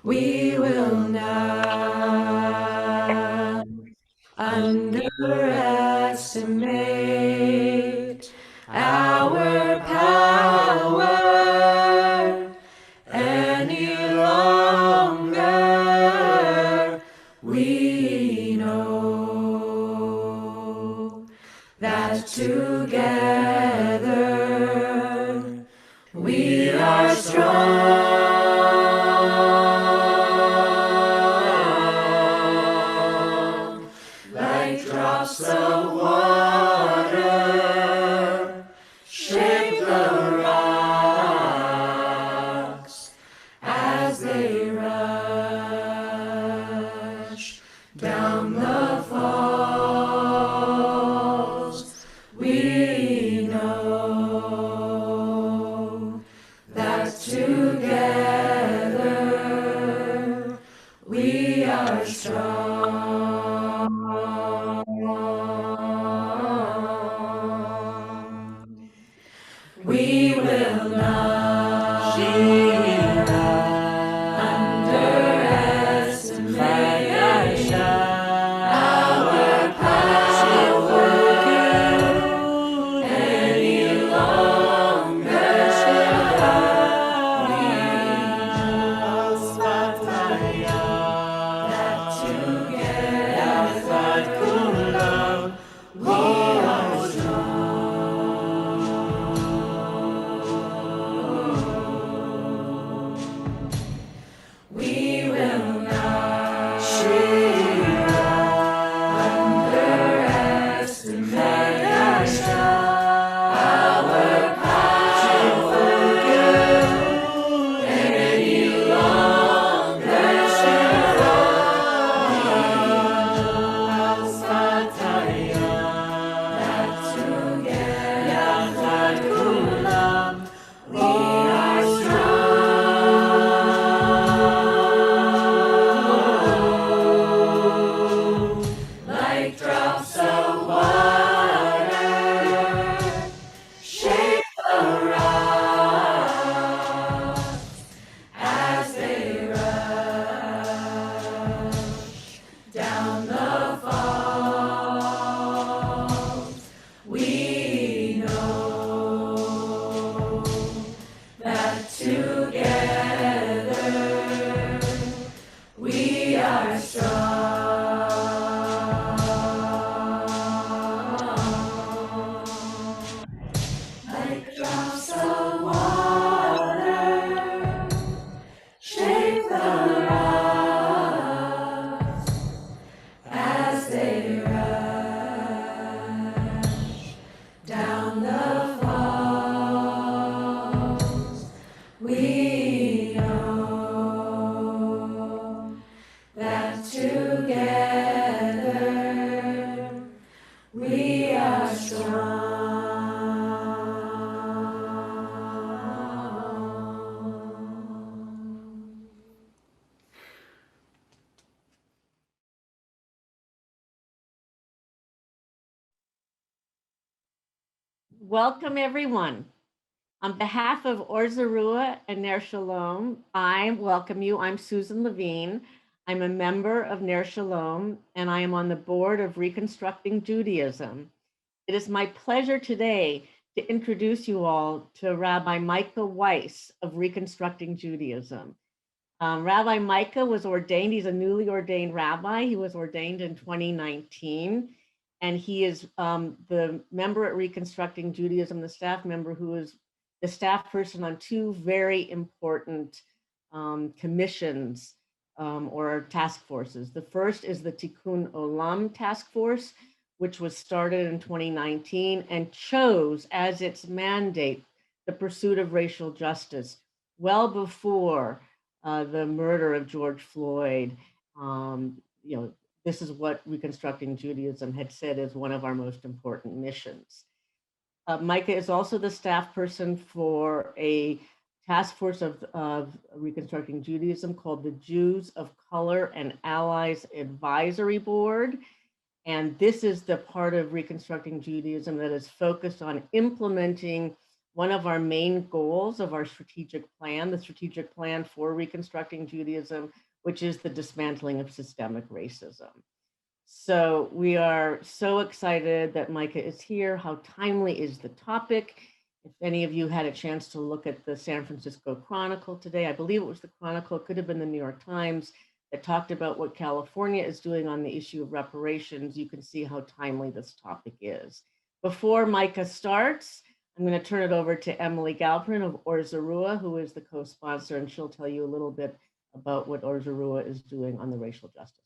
We will not underestimate our power any longer. We know that together we are strong, like drops of water, shake the rocks as they rush down the falls. We know that together we are strong. We will not underestimate our power any longer. We know that together we are we will not underestimate our power any longer. That together we are strong, like drops of water, shake the rocks as they rush down the falls. We know that together we are strong, like drops of water, shake the rocks as they rush down the falls. We know that together we are strong. Welcome, everyone. On behalf of Or Zarua and Ner Shalom, I welcome you. I'm Susan Levine. I'm a member of Ner Shalom, and I am on the board of Reconstructing Judaism. It is my pleasure today to introduce you all to Rabbi Micah Weiss of Reconstructing Judaism. Rabbi Micah was ordained, he's a newly ordained rabbi. He was ordained in 2019. And he is the member at Reconstructing Judaism, the staff member who is the staff person on two very important commissions or task forces. The first is the Tikkun Olam task force, which was started in 2019 and chose as its mandate the pursuit of racial justice well before the murder of George Floyd. This is what Reconstructing Judaism had said is one of our most important missions. Micah is also the staff person for a task force of Reconstructing Judaism called the Jews of Color and Allies Advisory Board. And this is the part of Reconstructing Judaism that is focused on implementing one of our main goals of our strategic plan, the strategic plan for Reconstructing Judaism, which is the dismantling of systemic racism. So we are so excited that Micah is here. How timely is the topic? If any of you had a chance to look at the San Francisco Chronicle today, I believe it was the Chronicle, it could have been the New York Times, that talked about what California is doing on the issue of reparations, you can see how timely this topic is. Before Micah starts, I'm going to turn it over to Emily Galperin of Or Zarua, who is the co-sponsor, and she'll tell you a little bit about what Or Zarua is doing on the racial justice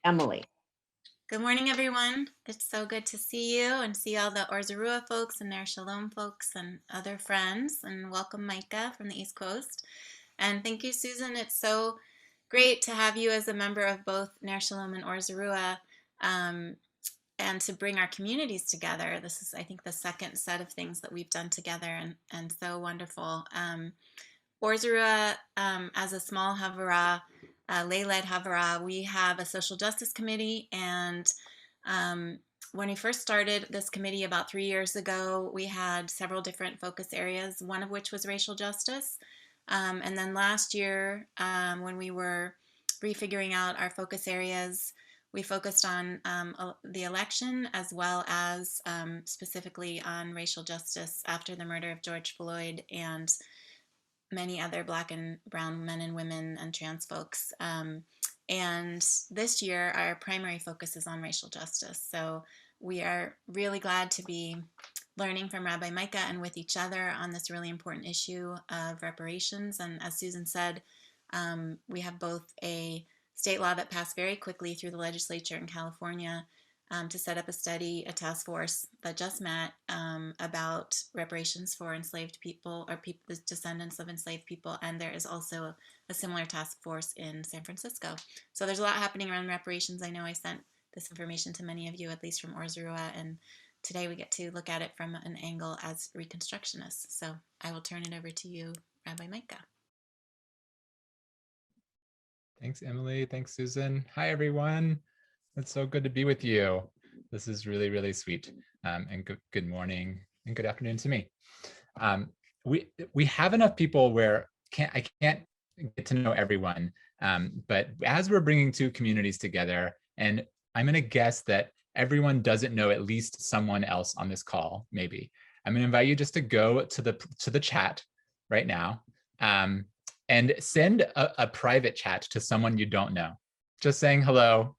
front. Emily. Good morning, everyone. It's so good to see you and see all the Or Zarua folks and their Shalom folks and other friends. And welcome, Micah, from the East Coast. And thank you, Susan. It's so great to have you as a member of both Ner Shalom and Or Zarua, and to bring our communities together. This is, I think, the second set of things that we've done together, and so wonderful. Or Zarua, as a small Havara, lay-led Havara, we have a social justice committee, and when we first started this committee about 3 years ago, we had several different focus areas, one of which was racial justice. And then last year, when we were refiguring out our focus areas, we focused on the election as well as specifically on racial justice after the murder of George Floyd and many other Black and brown men and women and trans folks. And this year, our primary focus is on racial justice. So we are really glad to be learning from Rabbi Micah and with each other on this really important issue of reparations. And as Susan said, we have both a state law that passed very quickly through the legislature in California to set up a task force that just met about reparations for enslaved people or the descendants of enslaved people. And there is also a similar task force in San Francisco. So there's a lot happening around reparations. I know I sent this information to many of you, at least from Or Zarua, and today we get to look at it from an angle as Reconstructionists. So I will turn it over to you, Rabbi Micah. Thanks, Emily. Thanks, Susan. Hi, everyone. It's so good to be with you. This is really, really sweet. And good morning and good afternoon to me. We have enough people where I can't get to know everyone, but as we're bringing two communities together, and I'm going to guess that everyone doesn't know at least someone else on this call. Maybe I'm going to invite you just to go to the chat right now, and send a private chat to someone you don't know. Just saying hello,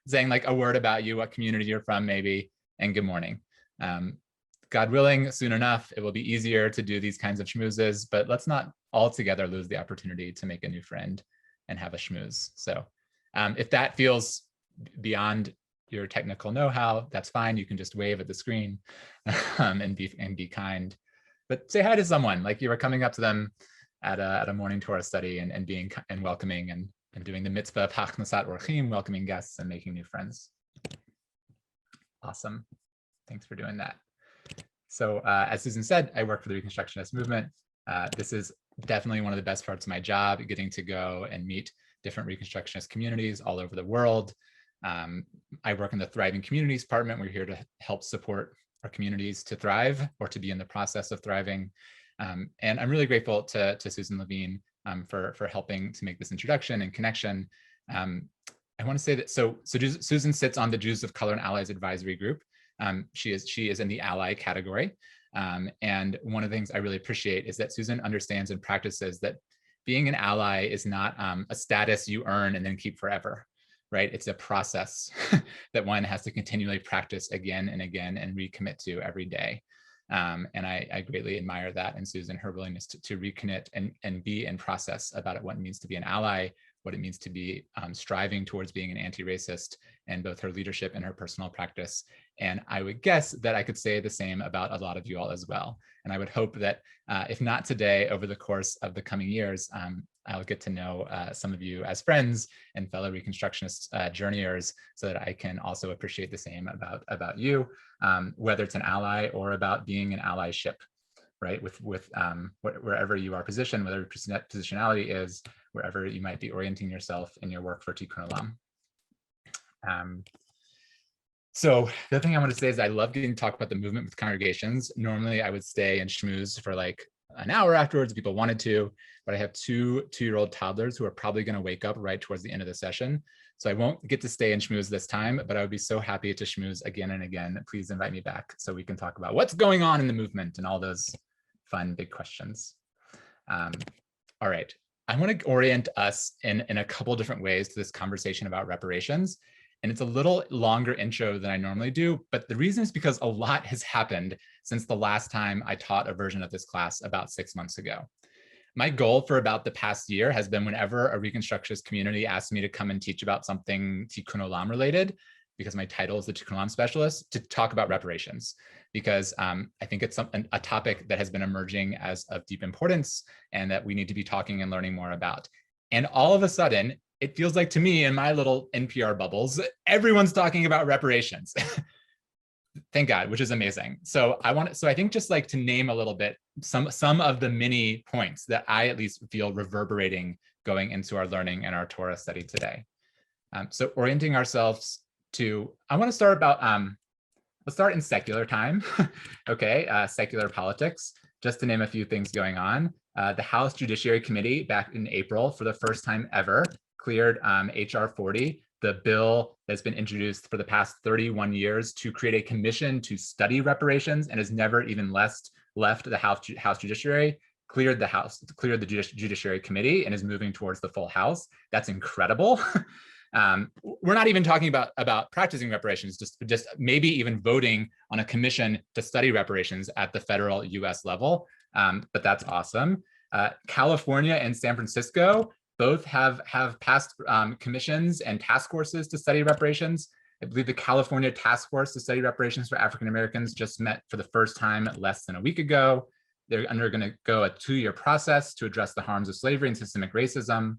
saying like a word about you, what community you're from maybe, and good morning. God willing, soon enough, it will be easier to do these kinds of schmoozes, but let's not altogether lose the opportunity to make a new friend and have a schmooze. So if that feels beyond your technical know-how, that's fine. You can just wave at the screen and be kind. But say hi to someone, like you were coming up to them at a morning Torah study and being and welcoming and doing the mitzvah of Hachnasat Orchim, welcoming guests and making new friends. Awesome. Thanks for doing that. So as Susan said, I work for the Reconstructionist movement. This is definitely one of the best parts of my job, getting to go and meet different Reconstructionist communities all over the world. I work in the Thriving Communities Department. We're here to help support our communities to thrive or to be in the process of thriving. And I'm really grateful to Susan Levine for helping to make this introduction and connection. I want to say that so Susan sits on the Jews of Color and Allies Advisory Group. She is in the ally category. And one of the things I really appreciate is that Susan understands and practices that being an ally is not a status you earn and then keep forever, right? It's a process that one has to continually practice again and again and recommit to every day. And I greatly admire that in Susan, her willingness to recommit and be in process about what it means to be an ally, what it means to be striving towards being an anti-racist, and both her leadership and her personal practice. And I would guess that I could say the same about a lot of you all as well. And I would hope that if not today, over the course of the coming years, I'll get to know some of you as friends and fellow Reconstructionist journeyers, so that I can also appreciate the same about you, whether it's an ally or about being an allyship, right? With wherever you are positioned, whatever positionality is, wherever you might be orienting yourself in your work for Tikkun Olam. So the other thing I want to say is I love getting to talk about the movement with congregations. Normally I would stay and schmooze for like an hour afterwards if people wanted to, but I have two 2-year-old toddlers who are probably going to wake up right towards the end of the session. So I won't get to stay and schmooze this time, but I would be so happy to schmooze again and again. Please invite me back so we can talk about what's going on in the movement and all those fun big questions. All right, I want to orient us in a couple different ways to this conversation about reparations. And it's a little longer intro than I normally do, but the reason is because a lot has happened since the last time I taught a version of this class about 6 months ago. My goal for about the past year has been whenever a Reconstructionist community asks me to come and teach about something Tikkun Olam related, because my title is the Tikkun Olam specialist, to talk about reparations, because I think it's a topic that has been emerging as of deep importance and that we need to be talking and learning more about. And all of a sudden, it feels like to me in my little NPR bubbles, everyone's talking about reparations. Thank God, which is amazing. So I think just like to name a little bit some of the many points that I at least feel reverberating going into our learning and our Torah study today. So orienting ourselves to, I want to start about, let's start in secular time, okay, secular politics, just to name a few things going on. The House Judiciary Committee back in April, for the first time ever, cleared HR 40, the bill that's been introduced for the past 31 years to create a commission to study reparations and has never even left the House Judiciary, cleared the Judiciary Committee and is moving towards the full House. That's incredible. We're not even talking about practicing reparations, just maybe even voting on a commission to study reparations at the federal US level, but that's awesome. California and San Francisco both have passed commissions and task forces to study reparations. I believe the California Task Force to Study Reparations for African Americans just met for the first time less than a week ago. They're undergoing a 2-year process to address the harms of slavery and systemic racism.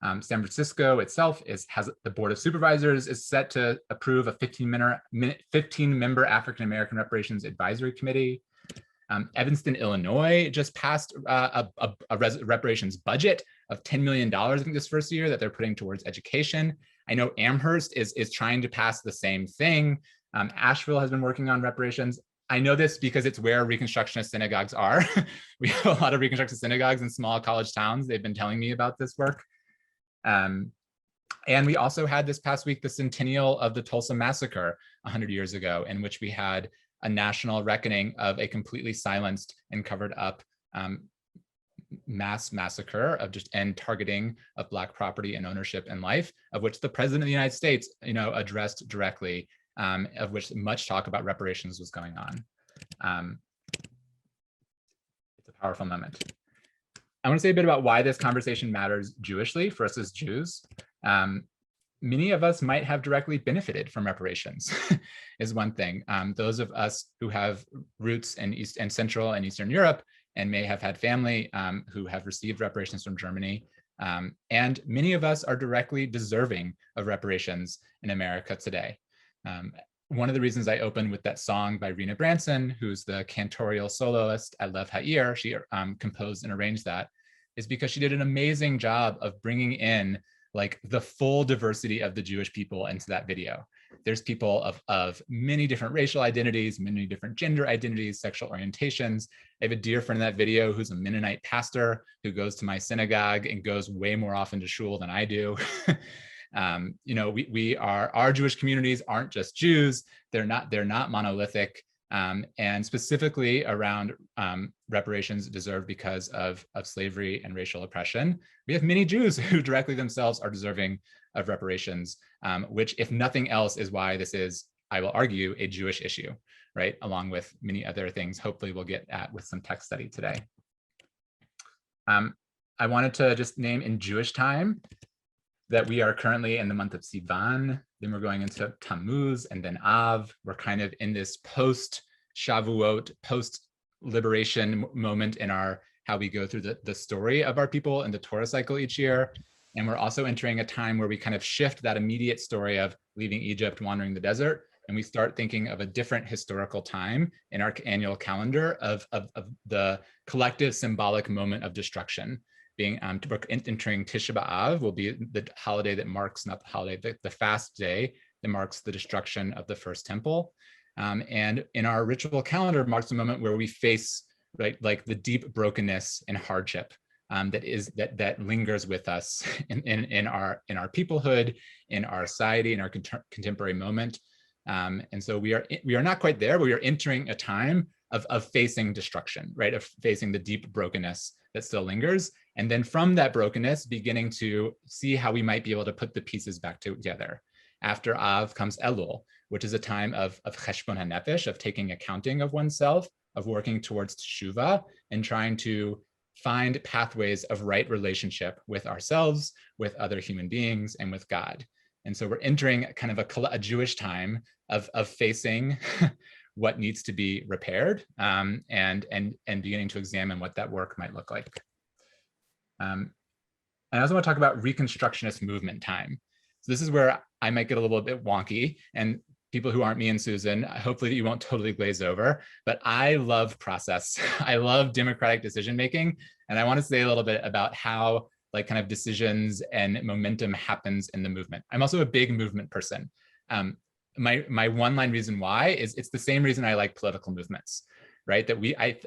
San Francisco itself has the Board of Supervisors is set to approve a 15-member African American Reparations Advisory Committee. Evanston, Illinois just passed a reparations budget of $10 million, I think, this first year that they're putting towards education. I know Amherst is trying to pass the same thing. Asheville has been working on reparations. I know this because it's where Reconstructionist synagogues are. We have a lot of Reconstructionist synagogues in small college towns. They've been telling me about this work. And we also had this past week the centennial of the Tulsa Massacre 100 years ago, in which we had a national reckoning of a completely silenced and covered up mass massacre and targeting of Black property and ownership and life, of which the President of the United States, addressed directly, of which much talk about reparations was going on. It's a powerful moment. I want to say a bit about why this conversation matters Jewishly for us as Jews. Many of us might have directly benefited from reparations, is one thing. Those of us who have roots in Central and Eastern Europe and may have had family who have received reparations from Germany. And many of us are directly deserving of reparations in America today. One of the reasons I opened with that song by Rena Branson, who's the cantorial soloist at Lev Ha'ir, she composed and arranged that, is because she did an amazing job of bringing in like the full diversity of the Jewish people into that video. There's people of many different racial identities, many different gender identities, sexual orientations. I have a dear friend in that video who's a Mennonite pastor who goes to my synagogue and goes way more often to shul than I do. Our Jewish communities aren't just Jews. They're not monolithic. And specifically around reparations deserved because of slavery and racial oppression. We have many Jews who directly themselves are deserving of reparations, which, if nothing else, is why this is, I will argue, a Jewish issue, right? Along with many other things, hopefully we'll get at with some text study today. I wanted to just name in Jewish time that we are currently in the month of Sivan, then we're going into Tammuz and then Av. We're kind of in this post-Shavuot, post-liberation moment in how we go through the story of our people in the Torah cycle each year. And we're also entering a time where we kind of shift that immediate story of leaving Egypt, wandering the desert, and we start thinking of a different historical time in our annual calendar of the collective symbolic moment of destruction. Entering Tisha B'Av will be the holiday that marks, not the holiday, the fast day that marks the destruction of the first temple. And in our ritual calendar marks a moment where we face, right, like the deep brokenness and hardship that lingers with us in our peoplehood, in our society, in our contemporary moment. And so we are not quite there, but we are entering a time of facing destruction, right? Of facing the deep brokenness that still lingers. And then from that brokenness, beginning to see how we might be able to put the pieces back together. After Av comes Elul, which is a time of cheshbon hanefesh, of taking accounting of oneself, of working towards teshuvah, and trying to find pathways of right relationship with ourselves, with other human beings, and with God. And so we're entering kind of a Jewish time of facing what needs to be repaired, and beginning to examine what that work might look like. And I also want to talk about Reconstructionist movement time. So this is where I might get a little bit wonky, and people who aren't me and Susan, hopefully you won't totally glaze over, but I love process. I love democratic decision-making. And I want to say a little bit about how like kind of decisions and momentum happens in the movement. I'm also a big movement person. My one-line reason why is it's the same reason I like political movements, right? That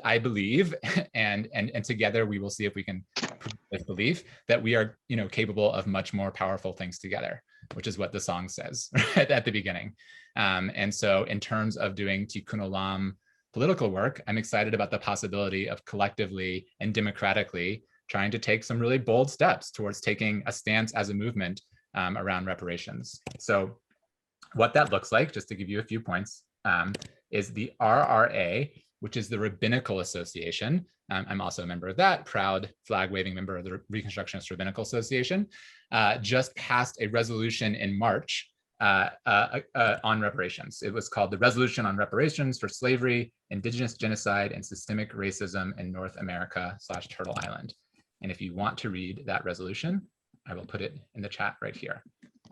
I believe, and together we will see if we can prove this belief that we are, capable of much more powerful things together, which is what the song says right at the beginning. And so in terms of doing Tikkun Olam political work, I'm excited about the possibility of collectively and democratically trying to take some really bold steps towards taking a stance as a movement around reparations. So what that looks like, just to give you a few points, is the RRA, which is the Rabbinical Association. I'm also a member of that, proud flag-waving member of the Reconstructionist Rabbinical Association, just passed a resolution in March on reparations. It was called the Resolution on Reparations for Slavery, Indigenous Genocide, and Systemic Racism in North America / Turtle Island. And if you want to read that resolution, I will put it in the chat right here.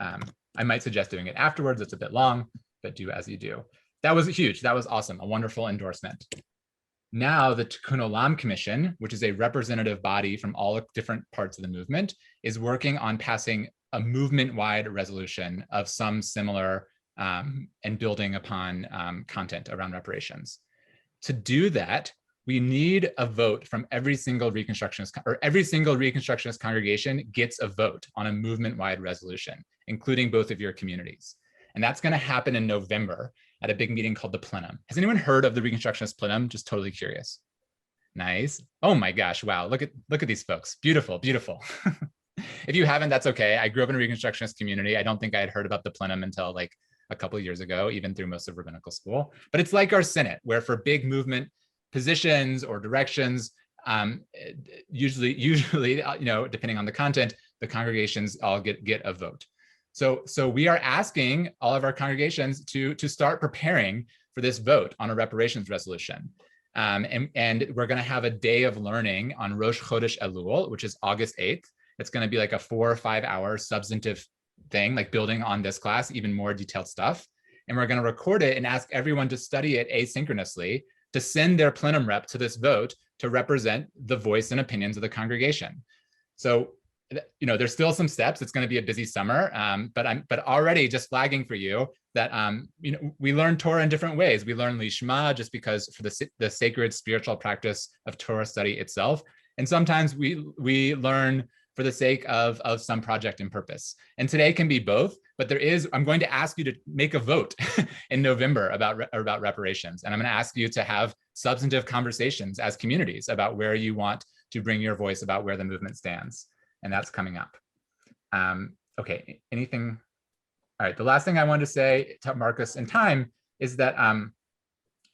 I might suggest doing it afterwards. It's a bit long, but do as you do. That was huge. That was awesome. A wonderful endorsement. Now the Tikkun Olam Commission, which is a representative body from all different parts of the movement, is working on passing a movement-wide resolution of some similar and building upon content around reparations. To do that, we need a vote from every single Reconstructionist, or every single Reconstructionist congregation gets a vote on a movement-wide resolution, including both of your communities. And that's going to happen in November at a big meeting called the Plenum. Has anyone heard of the Reconstructionist Plenum? Just totally curious. Nice. Oh my gosh, wow, look at these folks. Beautiful, beautiful. If you haven't, that's okay. I grew up in a Reconstructionist community. I don't think I had heard about the Plenum until like a couple of years ago, even through most of rabbinical school. But it's like our Senate, where for big movement positions or directions, usually, depending on the content, the congregations all get a vote. So we are asking all of our congregations to start preparing for this vote on a reparations resolution. And we're going to have a day of learning on Rosh Chodesh Elul, which is August 8th. It's going to be like a 4 or 5 hour substantive thing, like building on this class, even more detailed stuff. And we're going to record it and ask everyone to study it asynchronously, to send their plenum rep to this vote to represent the voice and opinions of the congregation. So, there's still some steps. It's going to be a busy summer, but already just flagging for you that we learn Torah in different ways. We learn Lishma just because for the sacred spiritual practice of Torah study itself, and sometimes we learn for the sake of some project and purpose. And today can be both, but I'm going to ask you to make a vote in November about reparations. And I'm going to ask you to have substantive conversations as communities about where you want to bring your voice about where the movement stands. And that's coming up. Okay, anything? All right, the last thing I wanted to say to mark us in time is that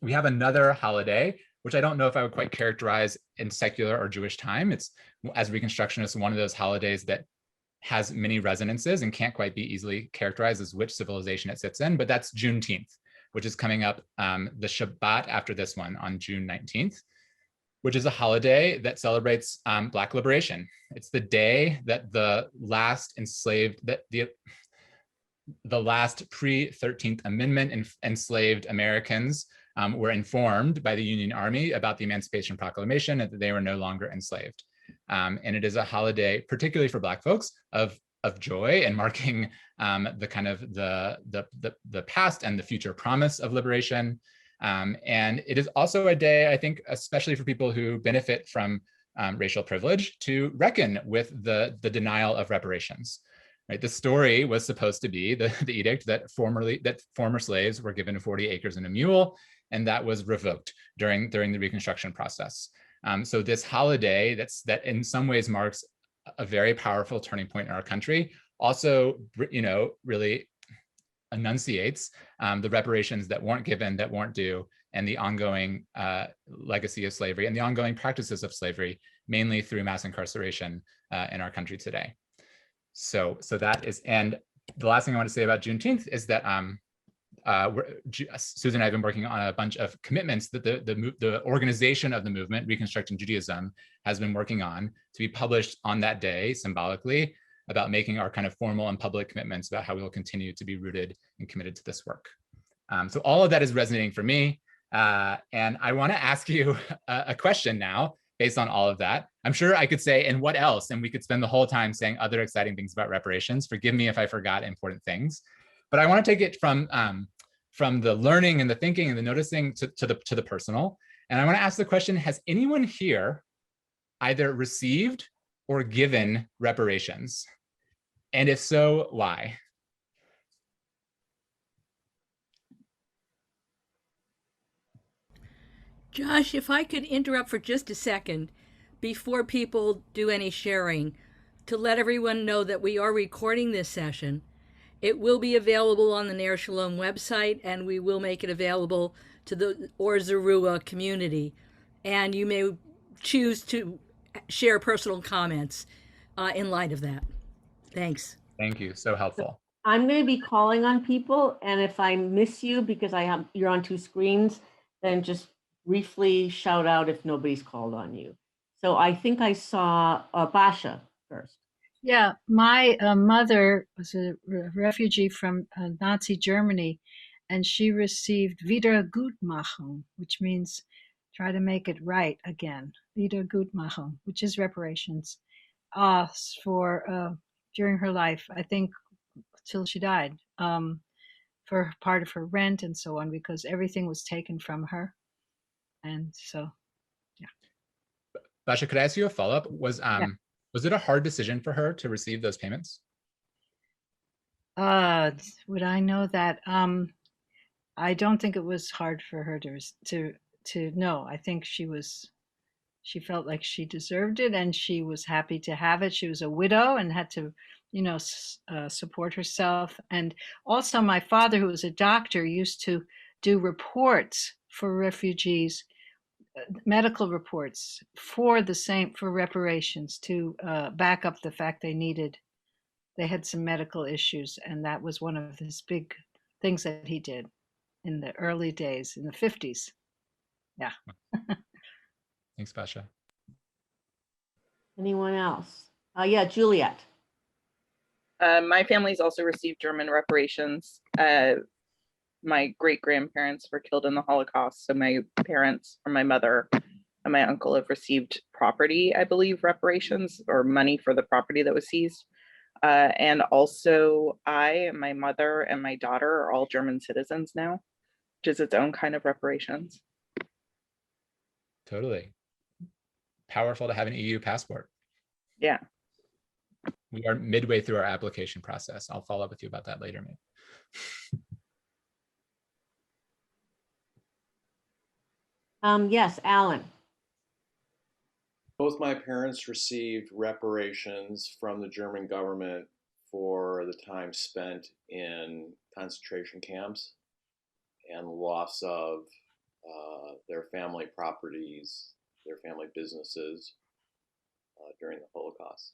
we have another holiday, which I don't know if I would quite characterize in secular or Jewish time. It's, as Reconstructionists, one of those holidays that has many resonances and can't quite be easily characterized as which civilization it sits in, but that's Juneteenth, which is coming up the Shabbat after this one on June 19th, which is a holiday that celebrates Black liberation. It's the day that the last enslaved, the last pre-13th Amendment enslaved Americans were informed by the Union Army about the Emancipation Proclamation and that they were no longer enslaved. And it is a holiday, particularly for Black folks, of of joy and marking the kind of the past and the future promise of liberation. And it is also a day, I think, especially for people who benefit from racial privilege, to reckon with the denial of reparations. Right, the story was supposed to be the edict that former slaves were given 40 acres and a mule, and that was revoked during the Reconstruction process. So this holiday that in some ways marks a very powerful turning point in our country also, really enunciates the reparations that weren't given, that weren't due, and the ongoing legacy of slavery and the ongoing practices of slavery, mainly through mass incarceration in our country today. So that is, and the last thing I want to say about Juneteenth is that Susan and I have been working on a bunch of commitments that the organization of the movement, Reconstructing Judaism, has been working on to be published on that day symbolically, about making our kind of formal and public commitments about how we will continue to be rooted and committed to this work. So all of that is resonating for me. And I want to ask you a question now, based on all of that. I'm sure I could say, and what else? And we could spend the whole time saying other exciting things about reparations. Forgive me if I forgot important things. But I want to take it from the learning and the thinking and the noticing to the personal. And I want to ask the question, has anyone here either received or given reparations? And if so, why? Josh, if I could interrupt for just a second before people do any sharing, to let everyone know that we are recording this session. It will be available on the Ner Shalom website, and we will make it available to the Or Zarua community. And you may choose to share personal comments in light of that. Thanks. Thank you, so helpful. I'm going to be calling on people, and if I miss you because you're on two screens, then just briefly shout out if nobody's called on you. So I think I saw Basha first. Yeah, my mother was a refugee from Nazi Germany, and she received Wiedergutmachung, which means try to make it right again. Wiedergutmachung, which is reparations, for during her life, I think till she died, for part of her rent and so on, because everything was taken from her. And so, yeah. Basha, could I ask you a follow-up? Was it a hard decision for her to receive those payments? Would I know that? I don't think it was hard for her to know. I think she felt like she deserved it, and she was happy to have it. She was a widow and had to, support herself. And also my father, who was a doctor, used to do reports for refugees, medical reports for reparations, to back up the fact they had some medical issues. And that was one of his big things that he did in the early days, in the 50s. Yeah. Thanks, Basha. Anyone else? Yeah, Juliet. My family's also received German reparations. My great-grandparents were killed in the Holocaust, so my parents, or my mother and my uncle, have received property, I believe, reparations, or money for the property that was seized. And also I, my mother, and my daughter are all German citizens now, which is its own kind of reparations. Totally. Powerful to have an EU passport. Yeah. We are midway through our application process. I'll follow up with you about that later, maybe. Yes, Alan. Both my parents received reparations from the German government for the time spent in concentration camps and loss of their family properties, their family businesses during the Holocaust.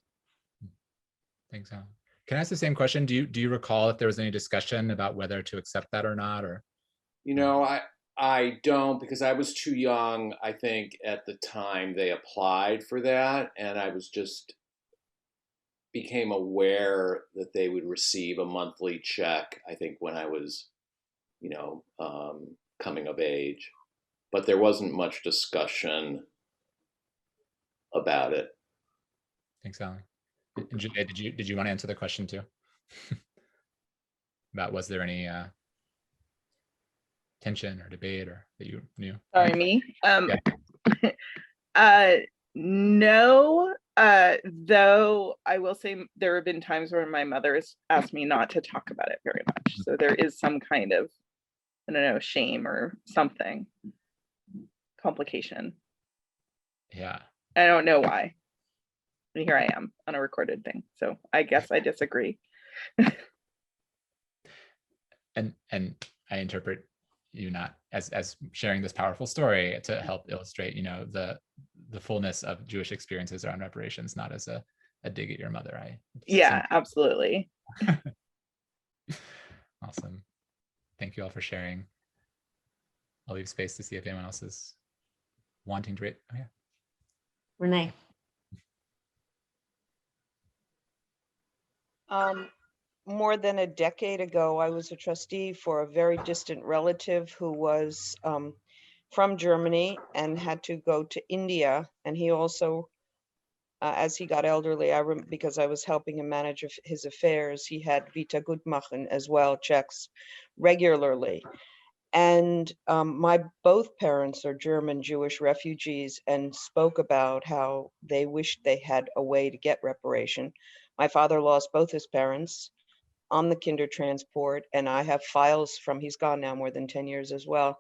Thanks, Alan. Can I ask the same question? Do you recall if there was any discussion about whether to accept that or not? Or I don't, because I was too young, I think, at the time they applied for that, and I became aware that they would receive a monthly check, I think, when I was, coming of age. But there wasn't much discussion about it. Thanks, Alan. And Julia, did you want to answer the question too? About was there any tension or debate or that you knew? Sorry, me. Yeah. No, though I will say there have been times where my mother has asked me not to talk about it very much. So there is some kind of, I don't know, shame or something, complication. Yeah. I don't know why. And here I am on a recorded thing. So I guess I disagree. And I interpret you not as sharing this powerful story to help illustrate, the fullness of Jewish experiences around reparations, not as a dig at your mother. Yeah, absolutely. Awesome. Thank you all for sharing. I'll leave space to see if anyone else is wanting to read. Oh yeah. Renee. More than a decade ago, I was a trustee for a very distant relative who was from Germany and had to go to India. And he also, as he got elderly, because I was helping him manage his affairs, he had Vita Gutmachen as well, checks regularly. And my both parents are German Jewish refugees and spoke about how they wished they had a way to get reparation. My father lost both his parents on the kinder transport, and I have files from, he's gone now more than 10 years as well,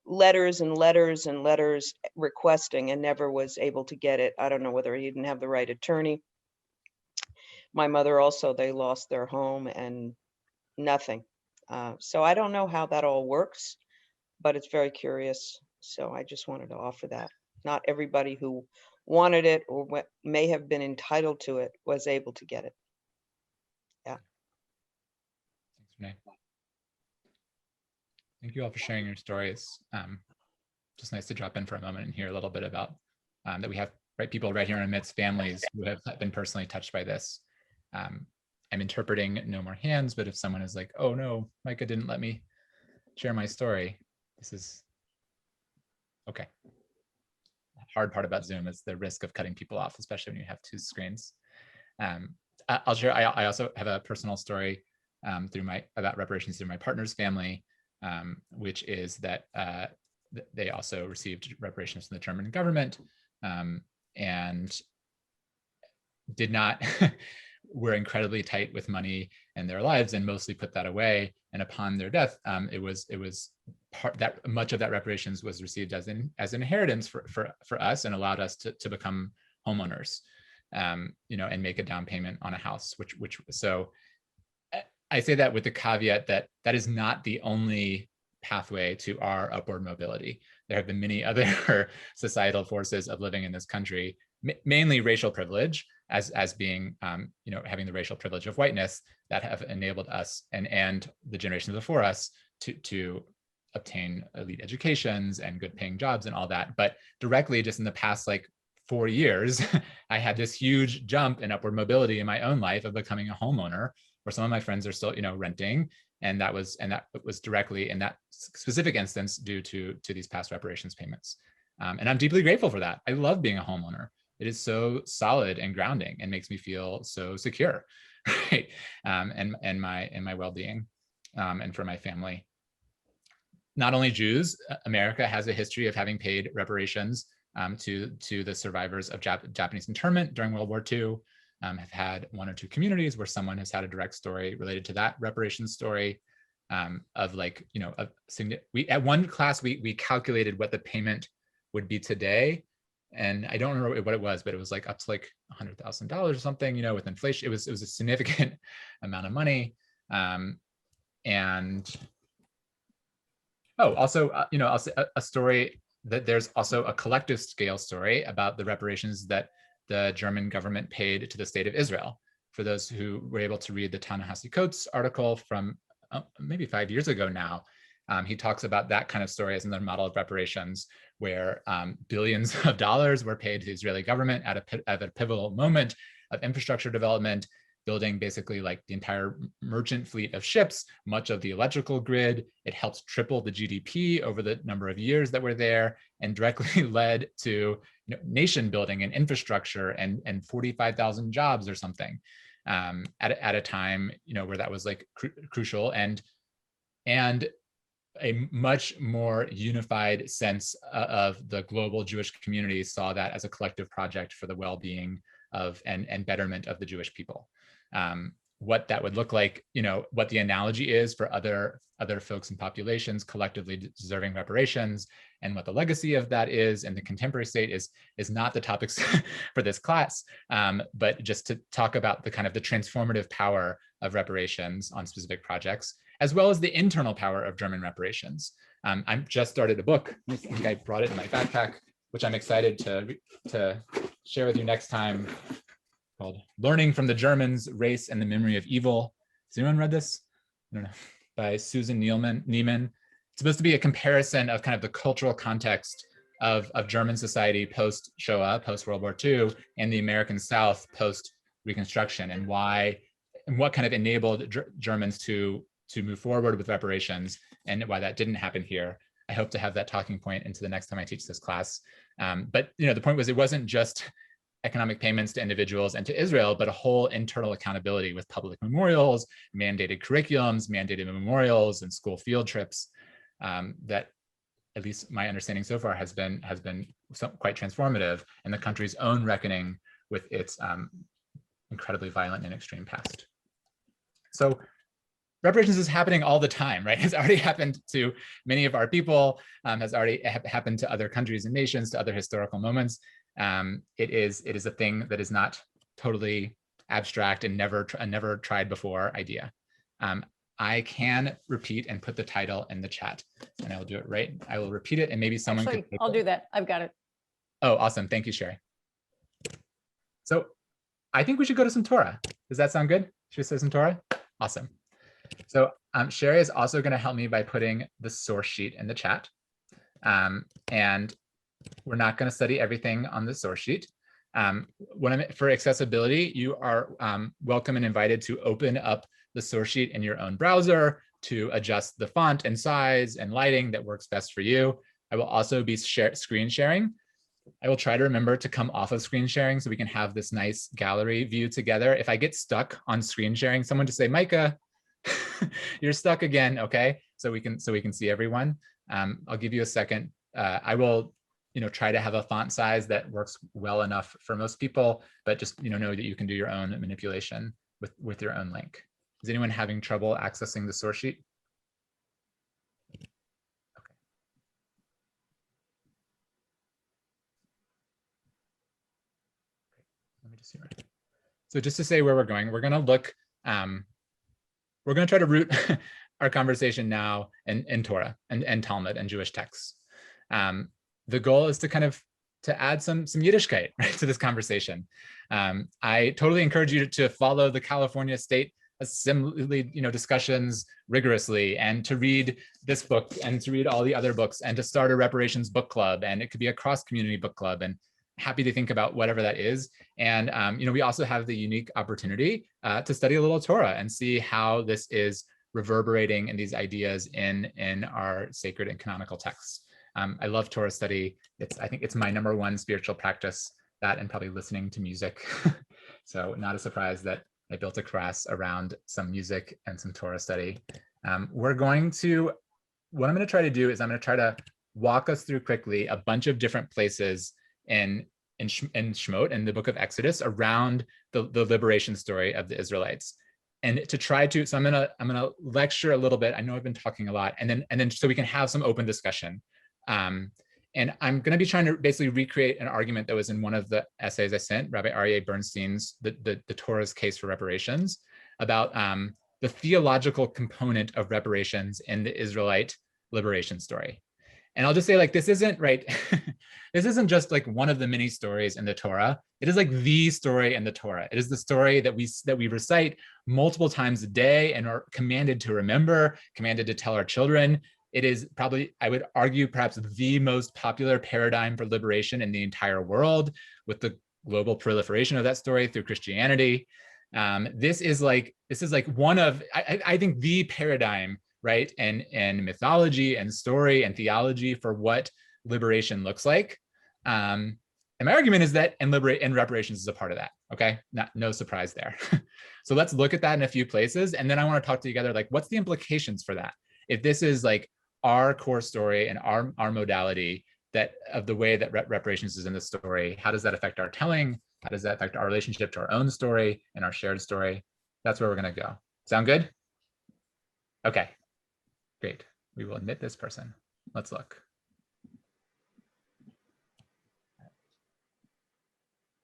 letters and letters and letters requesting, and never was able to get it. I don't know whether he didn't have the right attorney. My mother also, they lost their home and nothing. So I don't know how that all works, but it's very curious. So I just wanted to offer that. Not everybody who wanted it or may have been entitled to it was able to get it. Yeah. Thanks, Renee. Thank you all for sharing your stories. Just nice to drop in for a moment and hear a little bit about that we have people right here in our midst, families who have been personally touched by this. I'm interpreting no more hands, but if someone is like, oh no, Micah didn't let me share my story, this is okay. The hard part about Zoom is the risk of cutting people off, especially when you have two screens. I'll share, I also have a personal story about reparations through my partner's family, which is that they also received reparations from the German government and did not, were incredibly tight with money in their lives and mostly put that away. And upon their death, it was part that much of that reparations was received as inheritance for us and allowed us to become homeowners, and make a down payment on a house, which so I say that with the caveat that that is not the only pathway to our upward mobility. There have been many other societal forces of living in this country, mainly racial privilege, as being, having the racial privilege of whiteness that have enabled us and the generations before us to obtain elite educations and good paying jobs and all that. But directly, just in the past 4 years, I had this huge jump in upward mobility in my own life of becoming a homeowner, where some of my friends are still, renting. And that was directly in that specific instance due to these past reparations payments. And I'm deeply grateful for that. I love being a homeowner. It is so solid and grounding and makes me feel so secure, right? And my well-being, and for my family. Not only Jews, America has a history of having paid reparations to the survivors of Japanese internment during World War II. Have had one or two communities where someone has had a direct story related to that reparations story, we at one class we calculated what the payment would be today, and I don't remember what it was, but it was up to $100,000 or something, with inflation. It was a significant amount of money. Also, a story that there's also a collective scale story about the reparations that the German government paid to the state of Israel. For those who were able to read the Ta-Nehisi Coates article from maybe 5 years ago now, he talks about that kind of story as another model of reparations, where billions of dollars were paid to the Israeli government at a pivotal moment of infrastructure development, building basically like the entire merchant fleet of ships, much of the electrical grid. It helped triple the GDP over the number of years that were there, and directly led to nation building and infrastructure and 45,000 jobs or something at a time where that was like crucial, and a much more unified sense of the global Jewish community saw that as a collective project for the well-being of and betterment of the Jewish people. What that would look like, what the analogy is for other folks and populations collectively deserving reparations, and what the legacy of that is in the contemporary state is not the topics for this class, but just to talk about the kind of the transformative power of reparations on specific projects, as well as the internal power of German reparations. I've just started a book. I think I brought it in my backpack, which I'm excited to share with you next time, called Learning from the Germans, Race and the Memory of Evil. Has anyone read this? I don't know. By Susan Niemann. It's supposed to be a comparison of kind of the cultural context of German society post-Shoah, post-World War II, and the American South post-Reconstruction, and what kind of enabled Germans to move forward with reparations, and why that didn't happen here. I hope to have that talking point into the next time I teach this class. But the point was, it wasn't just economic payments to individuals and to Israel, but a whole internal accountability with public memorials, mandated curriculums, mandated memorials, and school field trips. That, at least my understanding so far, has been quite transformative in the country's own reckoning with its incredibly violent and extreme past. So reparations is happening all the time, right? It's already happened to many of our people, has already happened to other countries and nations, to other historical moments. It is a thing that is not totally abstract and never tried before idea. I can repeat and put the title in the chat, and I will do it right. I will repeat it, and maybe someone Actually, could. I'll do that. I've got it. Oh, awesome. Thank you, Sherry. So I think we should go to some Torah. Does that sound good? Should we say some Torah? Awesome. So Sherry is also going to help me by putting the source sheet in the chat. And we're not going to study everything on the source sheet. For accessibility, you are welcome and invited to open up the source sheet in your own browser to adjust the font and size and lighting that works best for you. I will also be screen sharing. I will try to remember to come off of screen sharing so we can have this nice gallery view together. If I get stuck on screen sharing, someone just say, Micah, you're stuck again, okay? So we can see everyone. I'll give you a second. I will try to have a font size that works well enough for most people, but just know that you can do your own manipulation with your own link. Is anyone having trouble accessing the source sheet? Okay. Let me just see. So just to say where we're going, we're going to look. We're going to try to root our conversation now in Torah and Talmud and Jewish texts. The goal is to kind of add some Yiddishkeit, right, to this conversation. I totally encourage you to follow the California State Assembly discussions rigorously, and to read this book and to read all the other books, and to start a reparations book club, and it could be a cross-community book club, and happy to think about whatever that is. And we also have the unique opportunity to study a little Torah and see how this is reverberating in these ideas in our sacred and canonical texts. I love Torah study. I think it's my #1 spiritual practice, that and probably listening to music. So not a surprise that I built a class around some music and some Torah study. What I'm going to try to do is I'm going to try to walk us through quickly a bunch of different places in Shemot, in the book of Exodus, around the liberation story of the Israelites. And to try to, so I'm gonna lecture a little bit. I know I've been talking a lot, and then so we can have some open discussion. And I'm going to be trying to basically recreate an argument that was in one of the essays I sent, Rabbi Aryeh Bernstein's the Torah's Case for Reparations, about the theological component of reparations in the Israelite liberation story. And I'll just say, like, this isn't right. This isn't just like one of the many stories in the Torah. It is like the story in the Torah. It is the story that we recite multiple times a day and are commanded to remember, commanded to tell our children. It is probably, I would argue, perhaps the most popular paradigm for liberation in the entire world, with the global proliferation of that story through Christianity. This is like one of, I think, the paradigm, right? And mythology and story and theology for what liberation looks like. And my argument is that and reparations is a part of that. Okay, no surprise there. So let's look at that in a few places, and then I want to talk together like what's the implications for that if this is like our core story and our modality that of the way that reparations is in the story. How does that affect our telling? How does that affect our relationship to our own story and our shared story? That's where we're going to go. Sound good? Okay, great. We will admit this person. Let's look.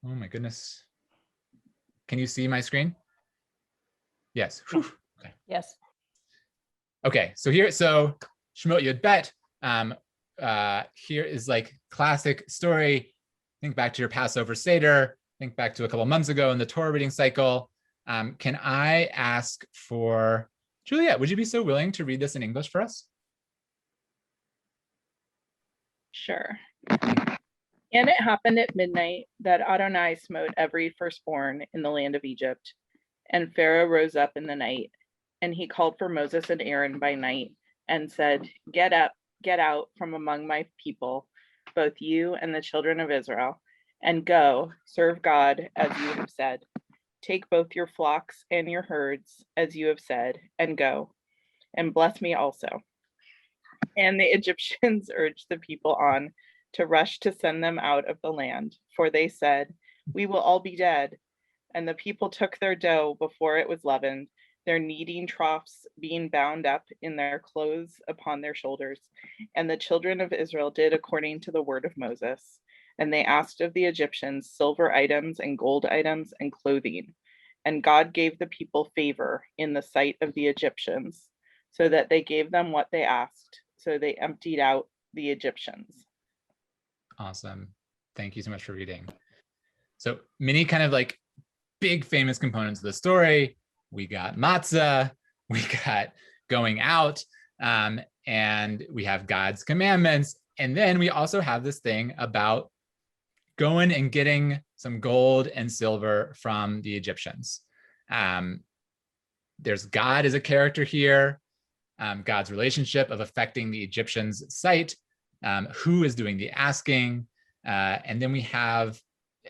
Oh my goodness. Can you see my screen? Yes. Whew. Okay. Yes. Okay, so Shemot Yud Bet, here is like classic story. Think back to your Passover Seder, think back to a couple months ago in the Torah reading cycle. Can I ask for, Juliet, would you be so willing to read this in English for us? Sure. And it happened at midnight that Adonai smote every firstborn in the land of Egypt. And Pharaoh rose up in the night, and he called for Moses and Aaron by night and said, "Get up, get out from among my people, both you and the children of Israel, and go, serve God as you have said. Take both your flocks and your herds, as you have said, and go, and bless me also." And the Egyptians urged the people on to rush to send them out of the land, for they said, "We will all be dead." And the people took their dough before it was leavened, their kneading troughs being bound up in their clothes upon their shoulders. And the children of Israel did according to the word of Moses. And they asked of the Egyptians silver items and gold items and clothing. And God gave the people favor in the sight of the Egyptians, so that they gave them what they asked. So they emptied out the Egyptians. Awesome. Thank you so much for reading. So many kind of like big famous components of the story. We got matzah, we got going out, and we have God's commandments. And then we also have this thing about going and getting some gold and silver from the Egyptians. There's God as a character here, God's relationship of affecting the Egyptians' sight, who is doing the asking, and then we have,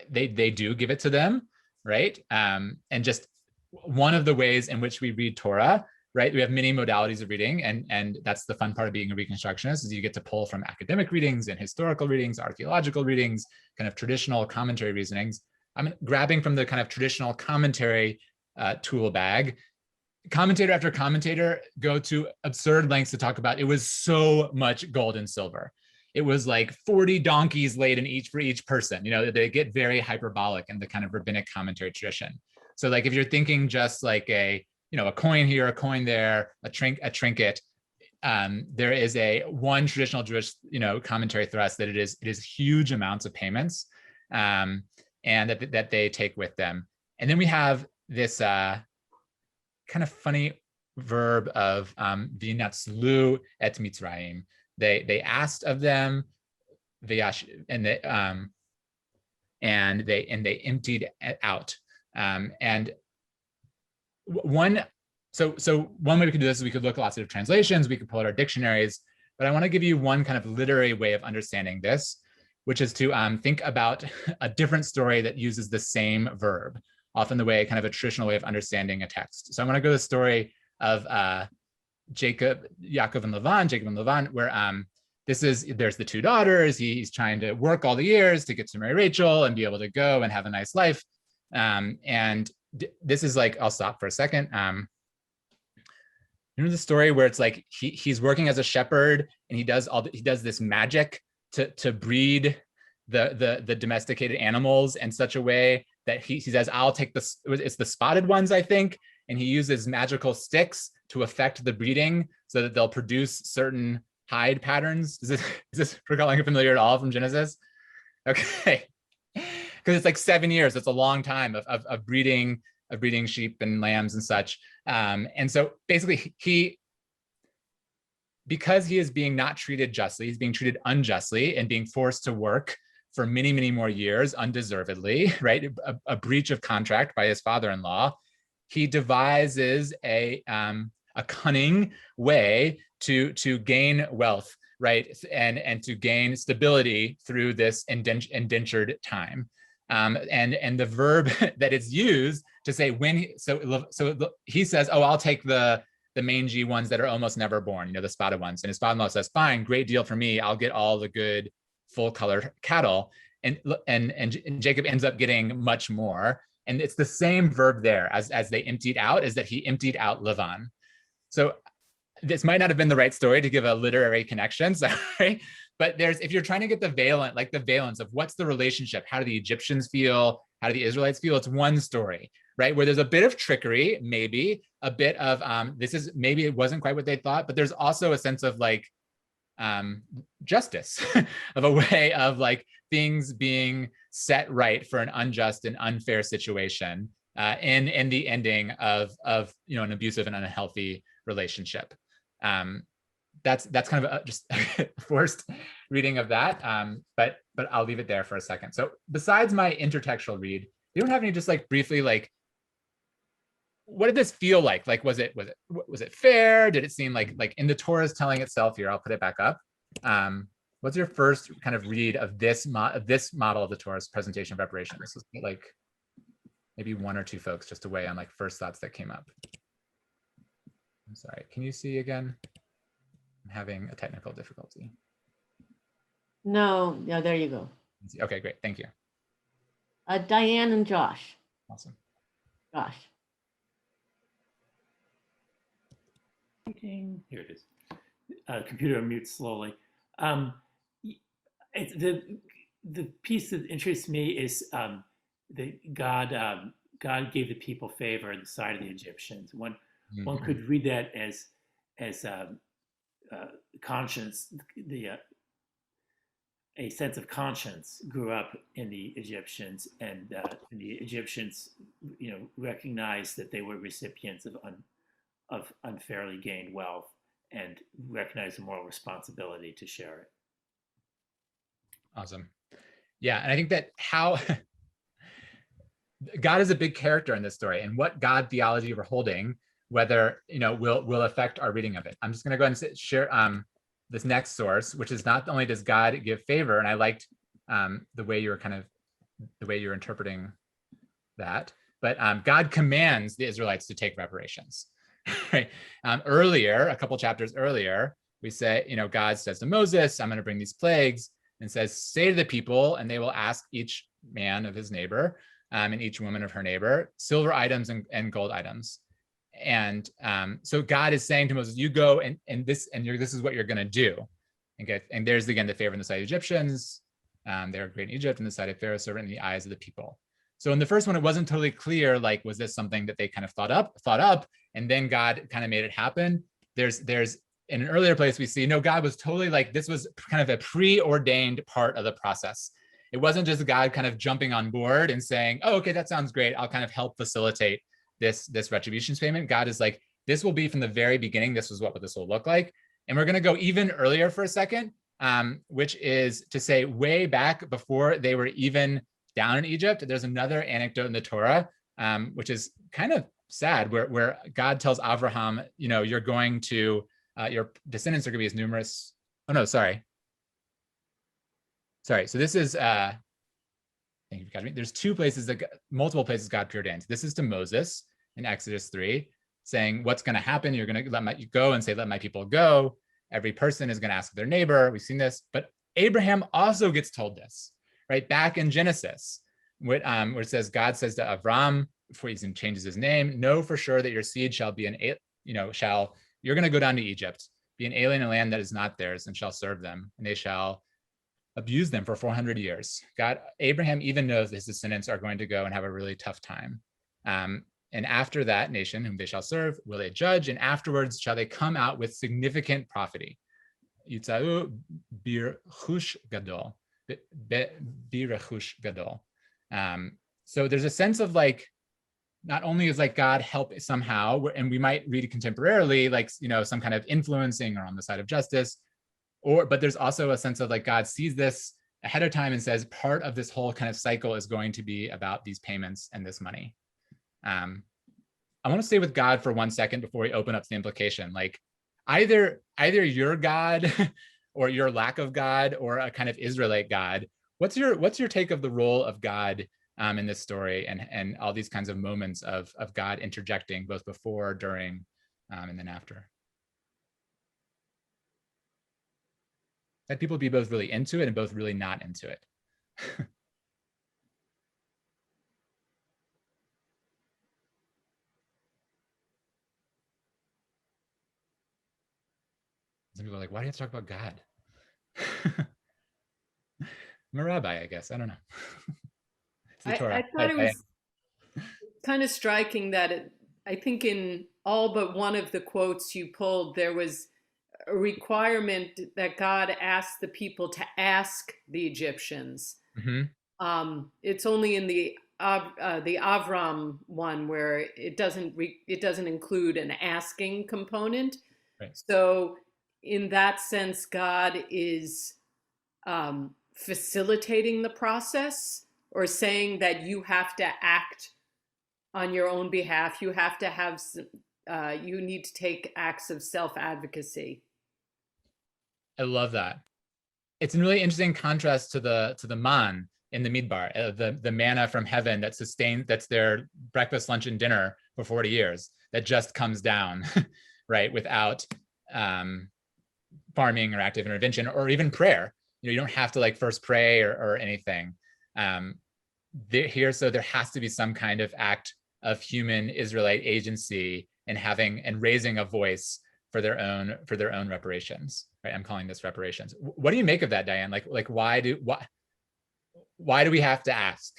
they do give it to them, right? And just one of the ways in which we read Torah, right? We have many modalities of reading, and that's the fun part of being a Reconstructionist, is you get to pull from academic readings and historical readings, archaeological readings, kind of traditional commentary reasonings. I'm grabbing from the kind of traditional commentary tool bag. Commentator after commentator go to absurd lengths to talk about, it was so much gold and silver. It was like 40 donkeys laid in for each person. You know, they get very hyperbolic in the kind of rabbinic commentary tradition. So like if you're thinking just like a coin here, a coin there, a trinket, there is one traditional Jewish, commentary thrust that it is huge amounts of payments, and that they take with them. And then we have this kind of funny verb of v'natzlu et Mitzrayim. They asked of them, and they emptied it out. And one way we could do this is we could look at lots of translations, we could pull out our dictionaries, but I want to give you one kind of literary way of understanding this, which is to think about a different story that uses the same verb, often the way, kind of a traditional way of understanding a text. So I want to go to the story of Jacob and Lavan, where there's the two daughters. He's trying to work all the years to get to marry Rachel and be able to go and have a nice life. And this is like, I'll stop for a second. You know the story where it's like he's working as a shepherd and he does this magic to breed the domesticated animals in such a way that he says, I'll take it's the spotted ones, I think, and he uses magical sticks to affect the breeding so that they'll produce certain hide patterns. Is this recalling familiar at all from Genesis? Okay, because it's like 7 years. It's a long time of breeding sheep and lambs and such. And so basically because he is being not treated justly, he's being treated unjustly and being forced to work for many, many more years undeservedly, right? A breach of contract by his father-in-law. he devises a cunning way to gain wealth, right, and to gain stability through this indentured time. And the verb that is used to say when he says, oh, I'll take the mangy ones that are almost never born, the spotted ones. And his father-in-law says, fine, great deal for me. I'll get all the good full-colored cattle. And Jacob ends up getting much more. And it's the same verb there as they emptied out, is that he emptied out Lavan. So this might not have been the right story to give a literary connection, sorry. But if you're trying to get the valence of what's the relationship, how do the Egyptians feel, how do the Israelites feel, it's one story, right? Where there's a bit of trickery, maybe a bit of maybe it wasn't quite what they thought, but there's also a sense of like justice, of a way of like things being set right for an unjust and unfair situation in the ending of an abusive and unhealthy relationship. That's kind of just a forced reading of that, but I'll leave it there for a second. So besides my intertextual read, you don't have any just like briefly like, what did this feel like? Like, was it fair? Did it seem like in the Torah's telling itself here? I'll put it back up. What's your first kind of read of this model of the Torah's presentation of reparations? Like maybe one or two folks just to weigh on like first thoughts that came up. I'm sorry, can you see again? I'm having a technical difficulty. No, there you go. Okay, great, thank you. Diane and Josh. Awesome. Josh. Here it is. Computer mutes slowly. The piece that interests me is that God gave the people favor on the side of the Egyptians. One could read that as conscience, a sense of conscience grew up in the Egyptians, and the Egyptians, recognized that they were recipients of unfairly gained wealth and recognized a moral responsibility to share it. Awesome. Yeah, and I think that how God is a big character in this story, and what God theology we're holding, whether will affect our reading of it. I'm just going to go ahead and share this next source, which is not only does God give favor, and I liked the way you're interpreting that, but God commands the Israelites to take reparations. Right? Earlier, a couple chapters earlier, we say, God says to Moses, I'm going to bring these plagues, and says, say to the people, and they will ask each man of his neighbor and each woman of her neighbor, silver items and gold items. And so God is saying to Moses, you go and this is what you're going to do. Okay? And there's again the favor in the sight of Egyptians. They were great in Egypt, and the sight of Pharaoh's servant in the eyes of the people. So in the first one, it wasn't totally clear, like, was this something that they kind of thought up, and then God kind of made it happen? There's in an earlier place, we see, no, God was totally like, this was kind of a preordained part of the process. It wasn't just God kind of jumping on board and saying, oh, okay, that sounds great. I'll kind of help facilitate this retribution payment. God is like, this will be from the very beginning. This is what this will look like. And we're going to go even earlier for a second, which is to say way back before they were even down in Egypt. There's another anecdote in the Torah, which is kind of sad, where God tells Abraham, you're going to, your descendants are going to be as numerous. Oh no, sorry. So this is, thank you for catching me. There's multiple places God preordains. This is to Moses in Exodus 3, saying what's going to happen. You're going to let you go and say, let my people go. Every person is going to ask their neighbor. We've seen this, but Abraham also gets told this, right? Back in Genesis, where it says, God says to Avram, before he even changes his name, know for sure that your seed shall be you're going to go down to Egypt, be an alien in a land that is not theirs, and shall serve them, and they shall abuse them for 400 years. Abraham even knows that his descendants are going to go and have a really tough time. And after that nation, whom they shall serve, will they judge, and afterwards shall they come out with significant profit. Yitzau birchush gadol, birchush gadol. So there's a sense of like, not only is like God help somehow, and we might read it contemporarily, like, some kind of influencing or on the side of justice, but there's also a sense of like God sees this ahead of time and says part of this whole kind of cycle is going to be about these payments and this money. I want to stay with God for 1 second before we open up the implication. Like either your God or your lack of God or a kind of Israelite God. What's your take of the role of God in this story and all these kinds of moments of God interjecting both before, during, and then after? That people be both really into it and both really not into it. Some people are like, why do you have to talk about God? I'm a rabbi, I guess. I don't know. It's the Torah. I thought it was kind of striking that I think in all but one of the quotes you pulled, there was a requirement that God asked the people to ask the Egyptians. Mm-hmm. It's only in the Avram one where it doesn't include an asking component. Right. So in that sense, God is facilitating the process, or saying that you have to act on your own behalf. You have to have you need to take acts of self-advocacy. I love that. It's a really interesting contrast to the man in the midbar, the manna from heaven that's their breakfast, lunch, and dinner for 40 years, that just comes down, right, without farming or active intervention or even prayer. You don't have to like first pray or anything. So there has to be some kind of act of human Israelite agency and raising a voice for their own reparations. Right? I'm calling this reparations. What do you make of that, Diane? Like why do we have to ask?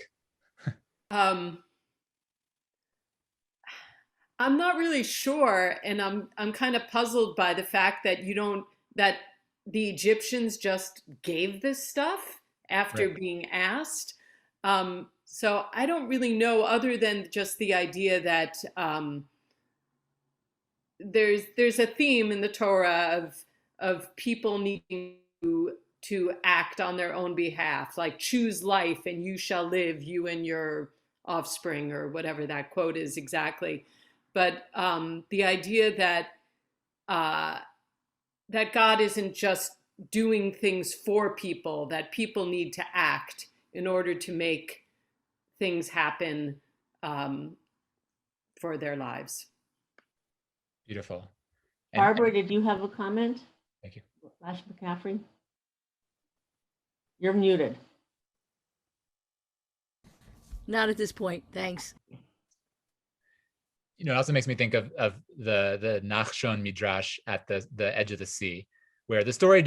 I'm not really sure, and I'm kind of puzzled by the fact that that the Egyptians just gave this stuff after being asked. So I don't really know, other than just the idea that there's a theme in the Torah of people needing to act on their own behalf, like choose life and you shall live, you and your offspring, or whatever that quote is exactly. But the idea that that God isn't just doing things for people, that people need to act in order to make things happen for their lives. Beautiful. Barbara, did you have a comment? Thank you. Lash McCaffrey? You're muted. Not at this point, thanks. It also makes me think of the Nachshon Midrash at the edge of the sea, where the story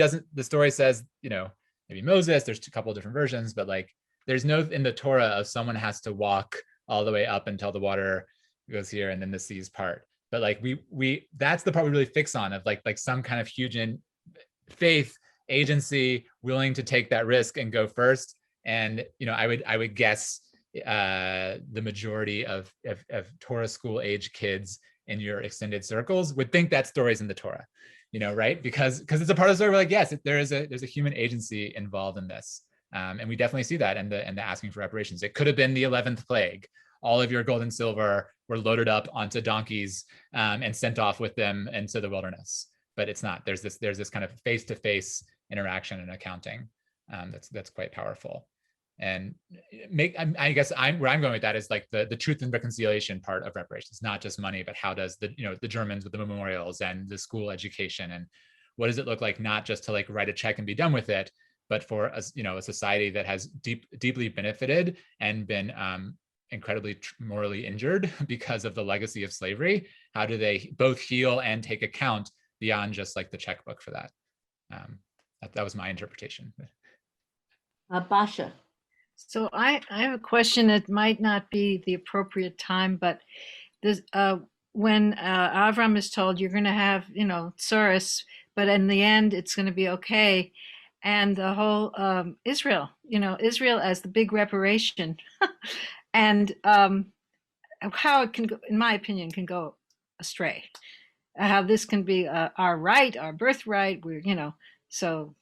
says, maybe Moses, there's a couple of different versions, but like there's no in the Torah of someone has to walk all the way up until the water goes here and then the seas part. But like we that's the part we really fix on, of like some kind of huge faith agency willing to take that risk and go first. And I would guess the majority of Torah school age kids in your extended circles would think that story's in the Torah, right? Because it's a part of the story where like, yes, there's a human agency involved in this. And we definitely see that in the asking for reparations. It could have been the 11th plague. All of your gold and silver were loaded up onto donkeys and sent off with them into the wilderness. But it's not. There's this kind of face-to-face interaction and accounting that's quite powerful. And I guess where I'm going with that is like the truth and reconciliation part of reparations, not just money, but how does the Germans with the memorials and the school education, and what does it look like, not just to like write a check and be done with it, but for a society that has deeply benefited and been incredibly morally injured because of the legacy of slavery. How do they both heal and take account beyond just like the checkbook for that? That was my interpretation. Basha. So I have a question. It might not be the appropriate time, but this, when Avram is told you're going to have, tsuris, but in the end it's going to be okay, and the whole Israel as the big reparation, and how it can go, in my opinion, can go astray. How this can be our right, our birthright. We're so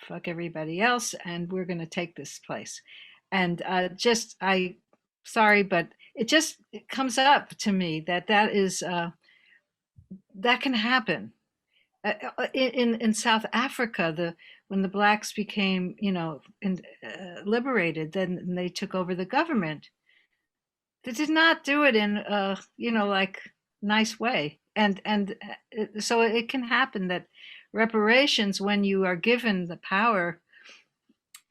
fuck everybody else, and we're going to take this place. And sorry, but it comes up to me that that can happen. In South Africa, when the blacks became, liberated, then they took over the government. They did not do it in like nice way, and so it can happen that reparations, when you are given the power,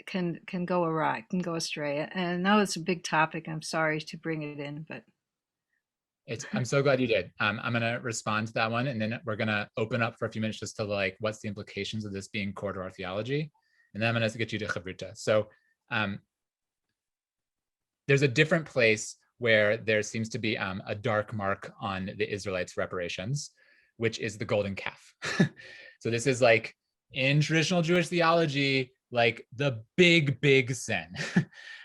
can go awry, can go astray. And I know it's a big topic. I'm sorry to bring it in, but I'm so glad you did. I'm going to respond to that one, and then we're going to open up for a few minutes just to like, what's the implications of this being core to our theology? And then I'm going to get you to Chavruta. So there's a different place where there seems to be a dark mark on the Israelites' reparations, which is the golden calf. So this is like, in traditional Jewish theology, like the big sin,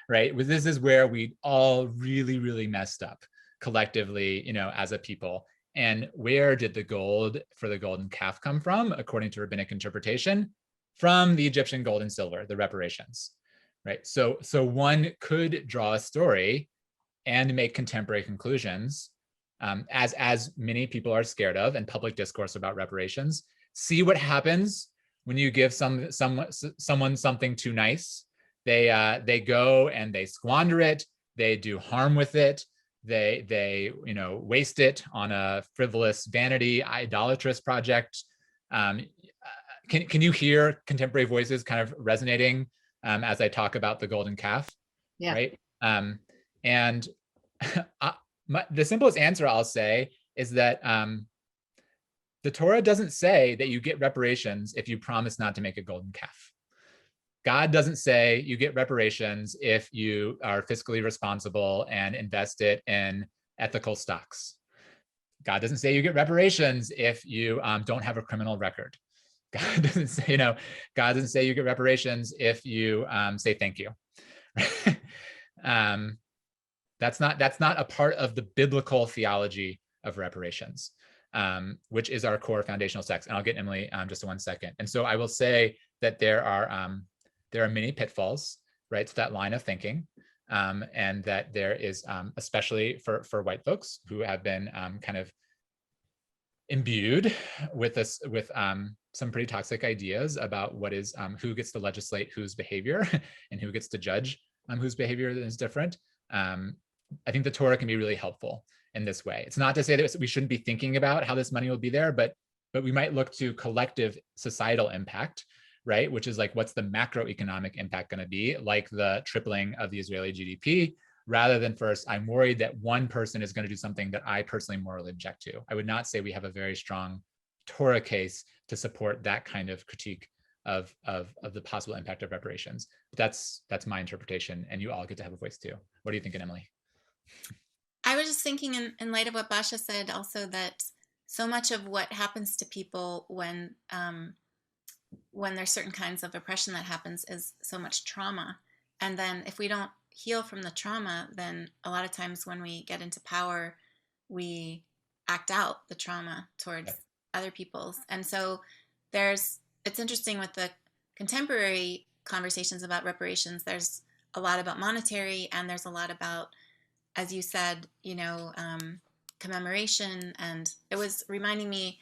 right? This is where we all really, really messed up collectively, as a people. And where did the gold for the golden calf come from, according to rabbinic interpretation? From the Egyptian gold and silver, the reparations, right? So one could draw a story and make contemporary conclusions, as many people are scared of, and public discourse about reparations. See what happens when you give someone something too nice. They go and they squander it. They do harm with it. They waste it on a frivolous, vanity, idolatrous project. Can you hear contemporary voices kind of resonating as I talk about the golden calf? Yeah. Right. And the simplest answer I'll say is that the Torah doesn't say that you get reparations if you promise not to make a golden calf. God doesn't say you get reparations if you are fiscally responsible and invest it in ethical stocks. God doesn't say you get reparations if you don't have a criminal record. God doesn't say, God doesn't say you get reparations if you say thank you. That's not a part of the biblical theology of reparations, which is our core foundational text. And I'll get Emily just in 1 second. And so I will say that there are many pitfalls, right, to that line of thinking, and that there is, especially for white folks who have been kind of imbued with some pretty toxic ideas about what is who gets to legislate whose behavior and who gets to judge whose behavior is different. I think the Torah can be really helpful in this way. It's not to say that we shouldn't be thinking about how this money will be there, but we might look to collective societal impact, right? Which is like, what's the macroeconomic impact going to be, like the tripling of the Israeli GDP, rather than first, I'm worried that one person is going to do something that I personally morally object to. I would not say we have a very strong Torah case to support that kind of critique of the possible impact of reparations. But that's my interpretation, and you all get to have a voice too. What are you thinking, Emily? I was just thinking in light of what Basha said also, that so much of what happens to people when there's certain kinds of oppression that happens is so much trauma. And then if we don't heal from the trauma, then a lot of times when we get into power, we act out the trauma towards other people's. And so it's interesting with the contemporary conversations about reparations, there's a lot about monetary, and there's a lot about, as you said, commemoration. And it was reminding me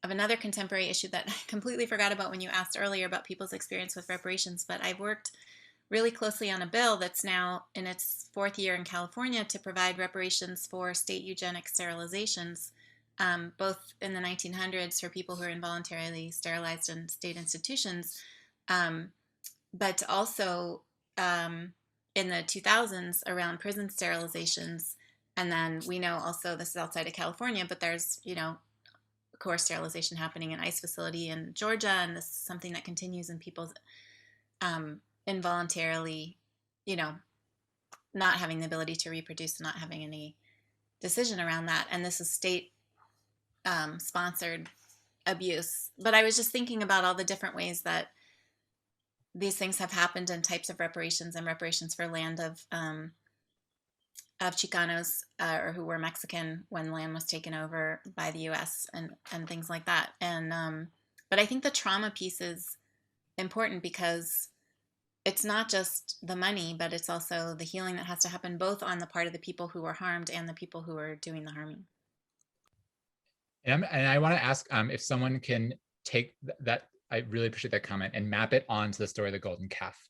of another contemporary issue that I completely forgot about when you asked earlier about people's experience with reparations. But I've worked really closely on a bill that's now in its 4th year in California to provide reparations for state eugenic sterilizations, both in the 1900s for people who are involuntarily sterilized in state institutions, but also in the 2000s around prison sterilizations. And then we know also, this is outside of California, but there's, coerced sterilization happening in ICE facility in Georgia. And this is something that continues in people's involuntarily, not having the ability to reproduce, not having any decision around that. And this is state sponsored abuse. But I was just thinking about all the different ways that these things have happened, and types of reparations, and reparations for land of Chicanos or who were Mexican when land was taken over by the U.S. and things like that. And but I think the trauma piece is important, because it's not just the money, but it's also the healing that has to happen both on the part of the people who were harmed and the people who are doing the harming. And I want to ask if someone can take that, I really appreciate that comment, and map it onto the story of the golden calf.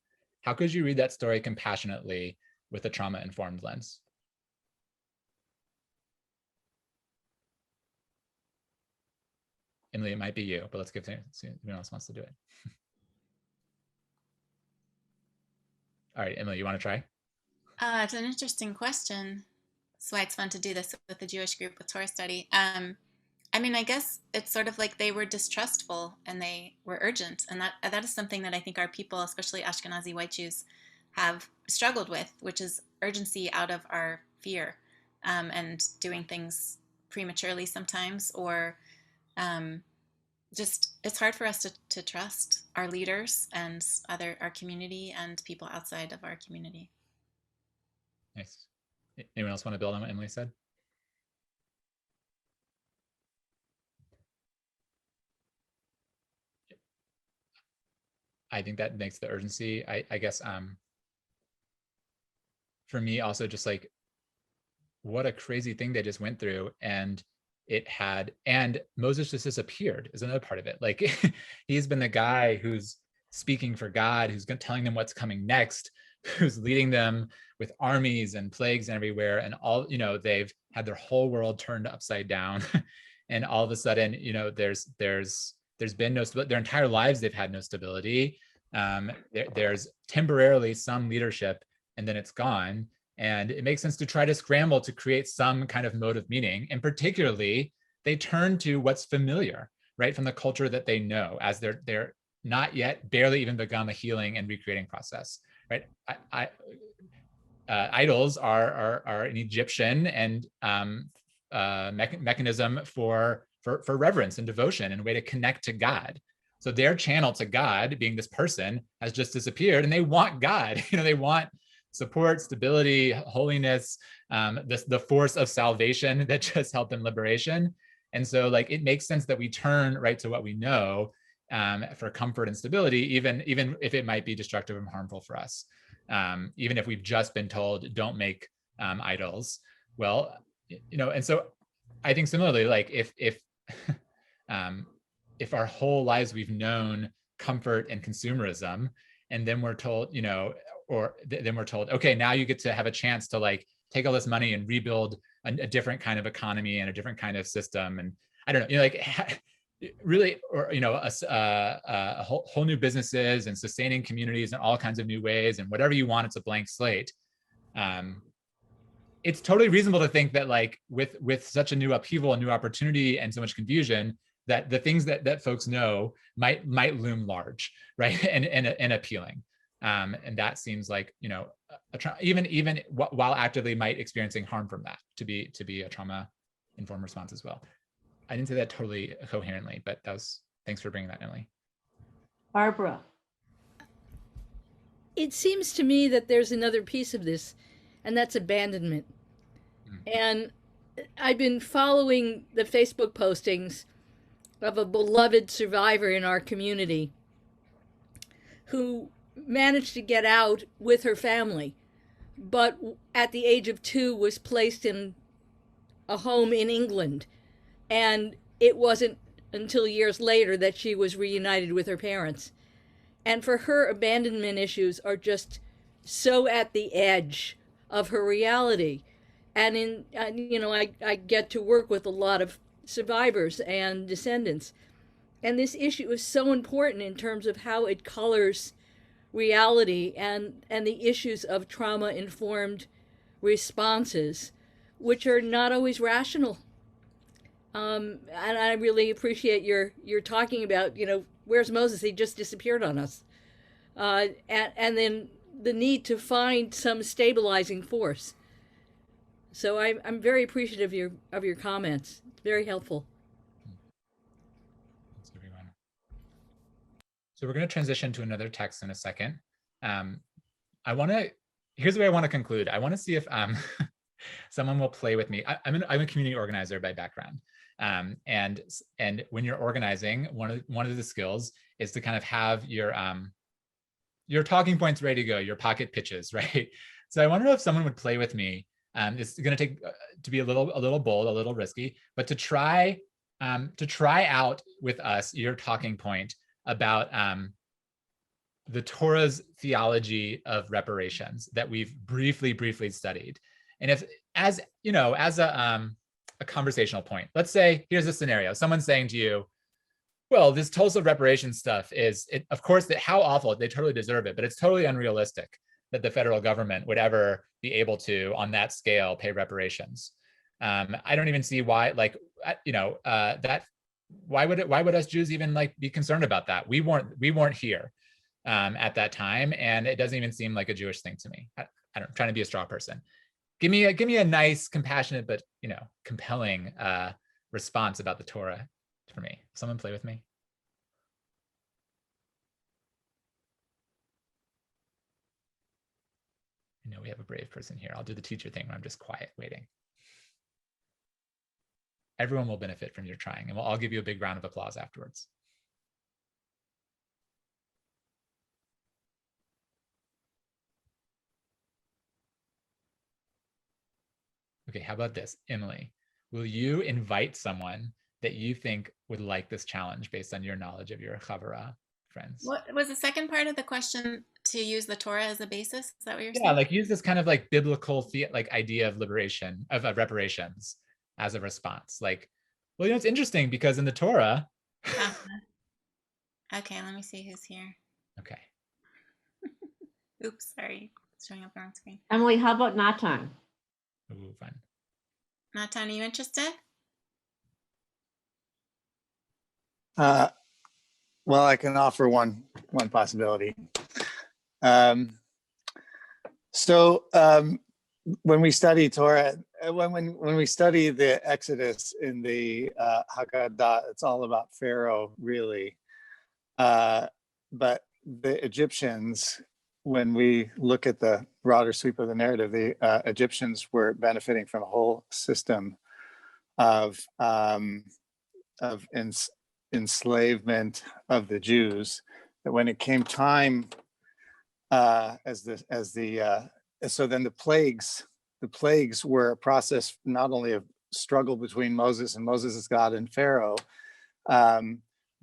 How could you read that story compassionately with a trauma-informed lens? Emily, it might be you, but let's see if anyone else wants to do it. All right, Emily, you want to try? It's an interesting question. That's why it's fun to do this with the Jewish group with Torah study. I mean, I guess it's sort of like they were distrustful and they were urgent. And that is something that I think our people, especially Ashkenazi white Jews, have struggled with, which is urgency out of our fear, and doing things prematurely sometimes, or just it's hard for us to trust our leaders and our community and people outside of our community. Nice. Anyone else want to build on what Emily said? I think that makes the urgency. I guess for me also, just like what a crazy thing they just went through, and Moses just disappeared is another part of it. Like he's been the guy who's speaking for God, who's telling them what's coming next, who's leading them with armies and plagues and everywhere, and all, they've had their whole world turned upside down, and all of a sudden, there's been no stability. Their entire lives they've had no stability. There's temporarily some leadership, and then it's gone. And it makes sense to try to scramble to create some kind of mode of meaning. And particularly, they turn to what's familiar, right, from the culture that they know, as they're not yet barely even begun the healing and recreating process, right? Idols are an Egyptian and mechanism for reverence and devotion, and a way to connect to God. So their channel to God, being this person, has just disappeared, and they want God. They want support, stability, holiness, the force of salvation that just helped them liberation. And so, like, it makes sense that we turn right to what we know for comfort and stability, even if it might be destructive and harmful for us. Even if we've just been told, don't make idols. Well, and so I think similarly, like if our whole lives we've known comfort and consumerism, and then we're told, then we're told, okay, now you get to have a chance to like take all this money and rebuild a different kind of economy and a different kind of system, and I don't know, like really, or a whole new businesses and sustaining communities in all kinds of new ways, and whatever you want, it's a blank slate. It's totally reasonable to think that, like, with such a new upheaval, a new opportunity, and so much confusion, that the things that folks know might loom large, right, and appealing. And that seems like, even while actively might experiencing harm from that, to be a trauma-informed response as well. I didn't say that totally coherently, but thanks for bringing that, Emily. Barbara. It seems to me that there's another piece of this, and that's abandonment. And I've been following the Facebook postings of a beloved survivor in our community who managed to get out with her family, but at the age of 2 was placed in a home in England. And it wasn't until years later that she was reunited with her parents. And for her, abandonment issues are just so at the edge of her reality. And I get to work with a lot of survivors and descendants. And this issue is so important in terms of how it colors reality and the issues of trauma-informed responses, which are not always rational. And I really appreciate your talking about, where's Moses? He just disappeared on us. And then the need to find some stabilizing force. So I'm very appreciative of your comments. It's very helpful. Thanks, everyone. So we're going to transition to another text in a second. Here's the way I want to conclude. I want to see if someone will play with me. I'm a community organizer by background. And when you're organizing, one of the skills is to kind of have your your talking points ready to go, your pocket pitches, right? So I wonder if someone would play with me. It's going to take to be a little bold, a little risky, but to try out with us your talking point about the Torah's theology of reparations that we've briefly studied. And if, as you know, as a conversational point, let's say here's a scenario: someone's saying to you, well, this Tulsa reparations stuff is, of course, that how awful, they totally deserve it, but it's totally unrealistic that the federal government would ever be able to, on that scale, pay reparations. I don't even see why, like, that. Why would us Jews even like be concerned about that? We weren't here at that time, and it doesn't even seem like a Jewish thing to me. I'm trying to be a straw person. Give me a nice, compassionate, but compelling response about the Torah for me. Someone play with me. I know we have a brave person here. I'll do the teacher thing where I'm just quiet, waiting. Everyone will benefit from your trying, and we'll all give you a big round of applause afterwards. Okay, how about this? Emily, will you invite someone that you think would like this challenge based on your knowledge of your Chavara friends? What was the second part of the question? To use the Torah as a basis? Is that what you're saying? Yeah, like use this kind of like biblical idea of liberation, of reparations as a response. Like, well, it's interesting because in the Torah. Okay, let me see who's here. Okay. Oops, sorry. It's showing up on screen. Emily, how about Natan? Ooh, fun. Natan, are you interested? Well, I can offer one possibility. When we study Torah, when we study the Exodus in the Haggadah, it's all about Pharaoh, really. But the Egyptians, when we look at the broader sweep of the narrative, the Egyptians were benefiting from a whole system of enslavement of the Jews. That when it came time, so then the plagues were a process not only of struggle between Moses and Moses' God and Pharaoh,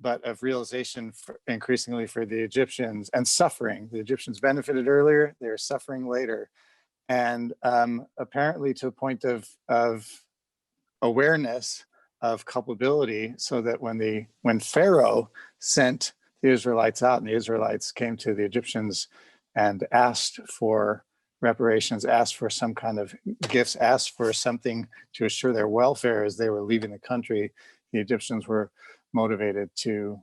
but of realization increasingly for the Egyptians, and suffering. The Egyptians benefited earlier, they were suffering later. And apparently to a point of awareness of culpability, so that when Pharaoh sent the Israelites out and the Israelites came to the Egyptians and asked for reparations, asked for some kind of gifts, asked for something to assure their welfare as they were leaving the country, the Egyptians were motivated to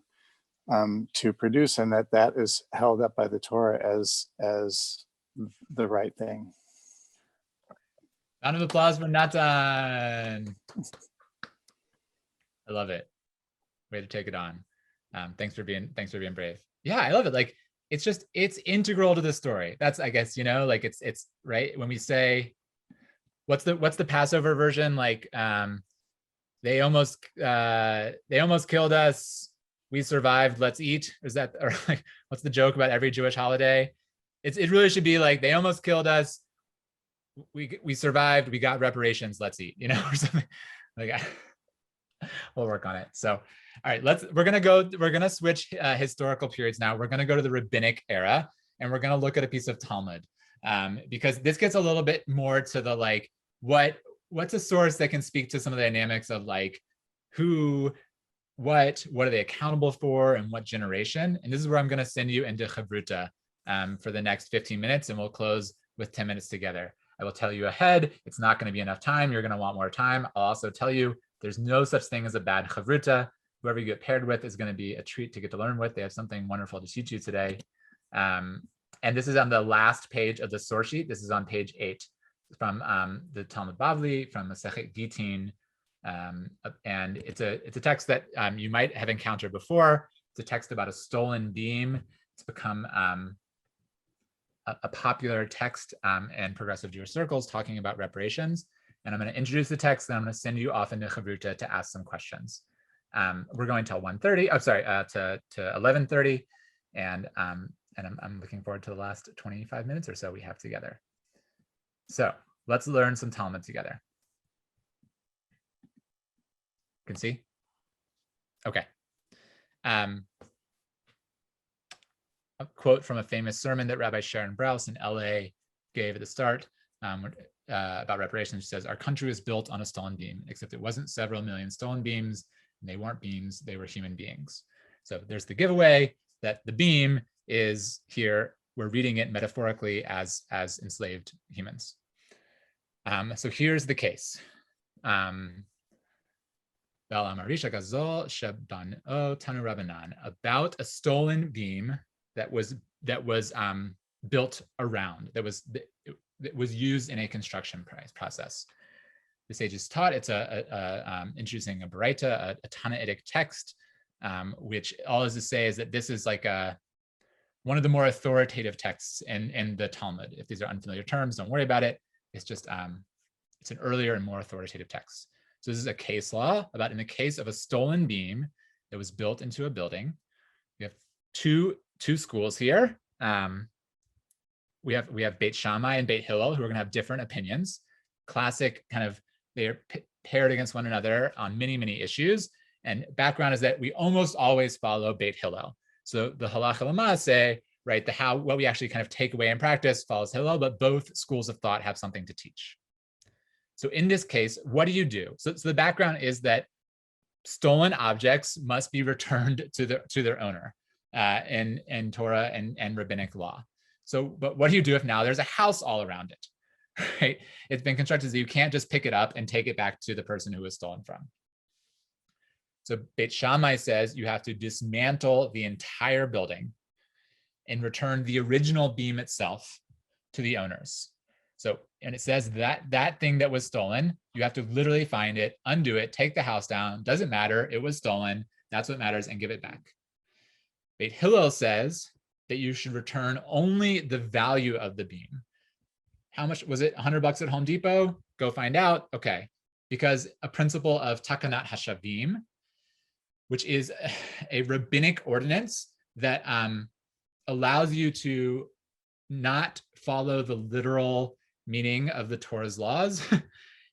produce, and that is held up by the Torah as the right thing. Round of applause for Natan. I love it. Way to take it on. Thanks for being brave. Yeah, I love it. Like, it's integral to the story. That's, I guess, like it's right when we say, what's the Passover version? Like, they almost killed us, we survived, let's eat. Is that, or like, what's the joke about every Jewish holiday? It really should be like, they almost killed us, we survived, we got reparations, let's eat, or something. Like, we'll work on it. So, all right, we're gonna switch historical periods now. We're gonna go to the rabbinic era, and we're gonna look at a piece of Talmud, because this gets a little bit more to the like, what's a source that can speak to some of the dynamics of like what are they accountable for, and what generation. And this is where I'm gonna send you into Chavruta for the next 15 minutes, and we'll close with 10 minutes together. I will tell you ahead, it's not gonna be enough time. You're gonna want more time. I'll also tell you, there's no such thing as a bad Chavruta. Whoever you get paired with is going to be a treat to get to learn with. They have something wonderful to teach you today. And this is on the last page of the source sheet. This is on page 8 from the Talmud Bavli, from Masechet Gitin. And it's a text that you might have encountered before. It's a text about a stolen beam. It's become a popular text in progressive Jewish circles talking about reparations. And I'm going to introduce the text, and I'm going to send you off into Chavruta to ask some questions. We're going till 1:30. Oh, sorry, to 11:30, and and I'm looking forward to the last 25 minutes or so we have together. So let's learn some Talmud together. Can see? Okay. A quote from a famous sermon that Rabbi Sharon Brous in LA gave at the start about reparations. She says, "Our country was built on a stolen beam, except it wasn't several million stolen beams, and they weren't beams, they were human beings." So there's the giveaway that the beam is here. We're reading it metaphorically as enslaved humans. So here's the case. About a stolen beam that was built around, that was used in a construction process. The sages taught it's introducing a Baraita, a Tannaitic text, which all is to say is that this is like one of the more authoritative texts in the Talmud. If these are unfamiliar terms, don't worry about it. It's just it's an earlier and more authoritative text. So this is a case law about in the case of a stolen beam that was built into a building. We have two schools here. We have Beit Shammai and Beit Hillel, who are going to have different opinions. Classic kind of, they're paired against one another on many, many issues. And background is that we almost always follow Beit Hillel. So the halacha l'maaseh, right, what we actually kind of take away in practice follows Hillel, but both schools of thought have something to teach. So in this case, what do you do? So the background is that stolen objects must be returned to their owner in Torah and rabbinic law. So, but what do you do if now there's a house all around it, right? It's been constructed so you can't just pick it up and take it back to the person who was stolen from. So Beit Shammai says you have to dismantle the entire building and return the original beam itself to the owners. So, and it says that thing that was stolen, you have to literally find it, undo it, take the house down, doesn't matter, it was stolen, that's what matters, and give it back. Beit Hillel says that you should return only the value of the beam. How much was it? $100 at Home Depot? Go find out. Okay, because a principle of takanat hashavim, which is a rabbinic ordinance that allows you to not follow the literal meaning of the Torah's laws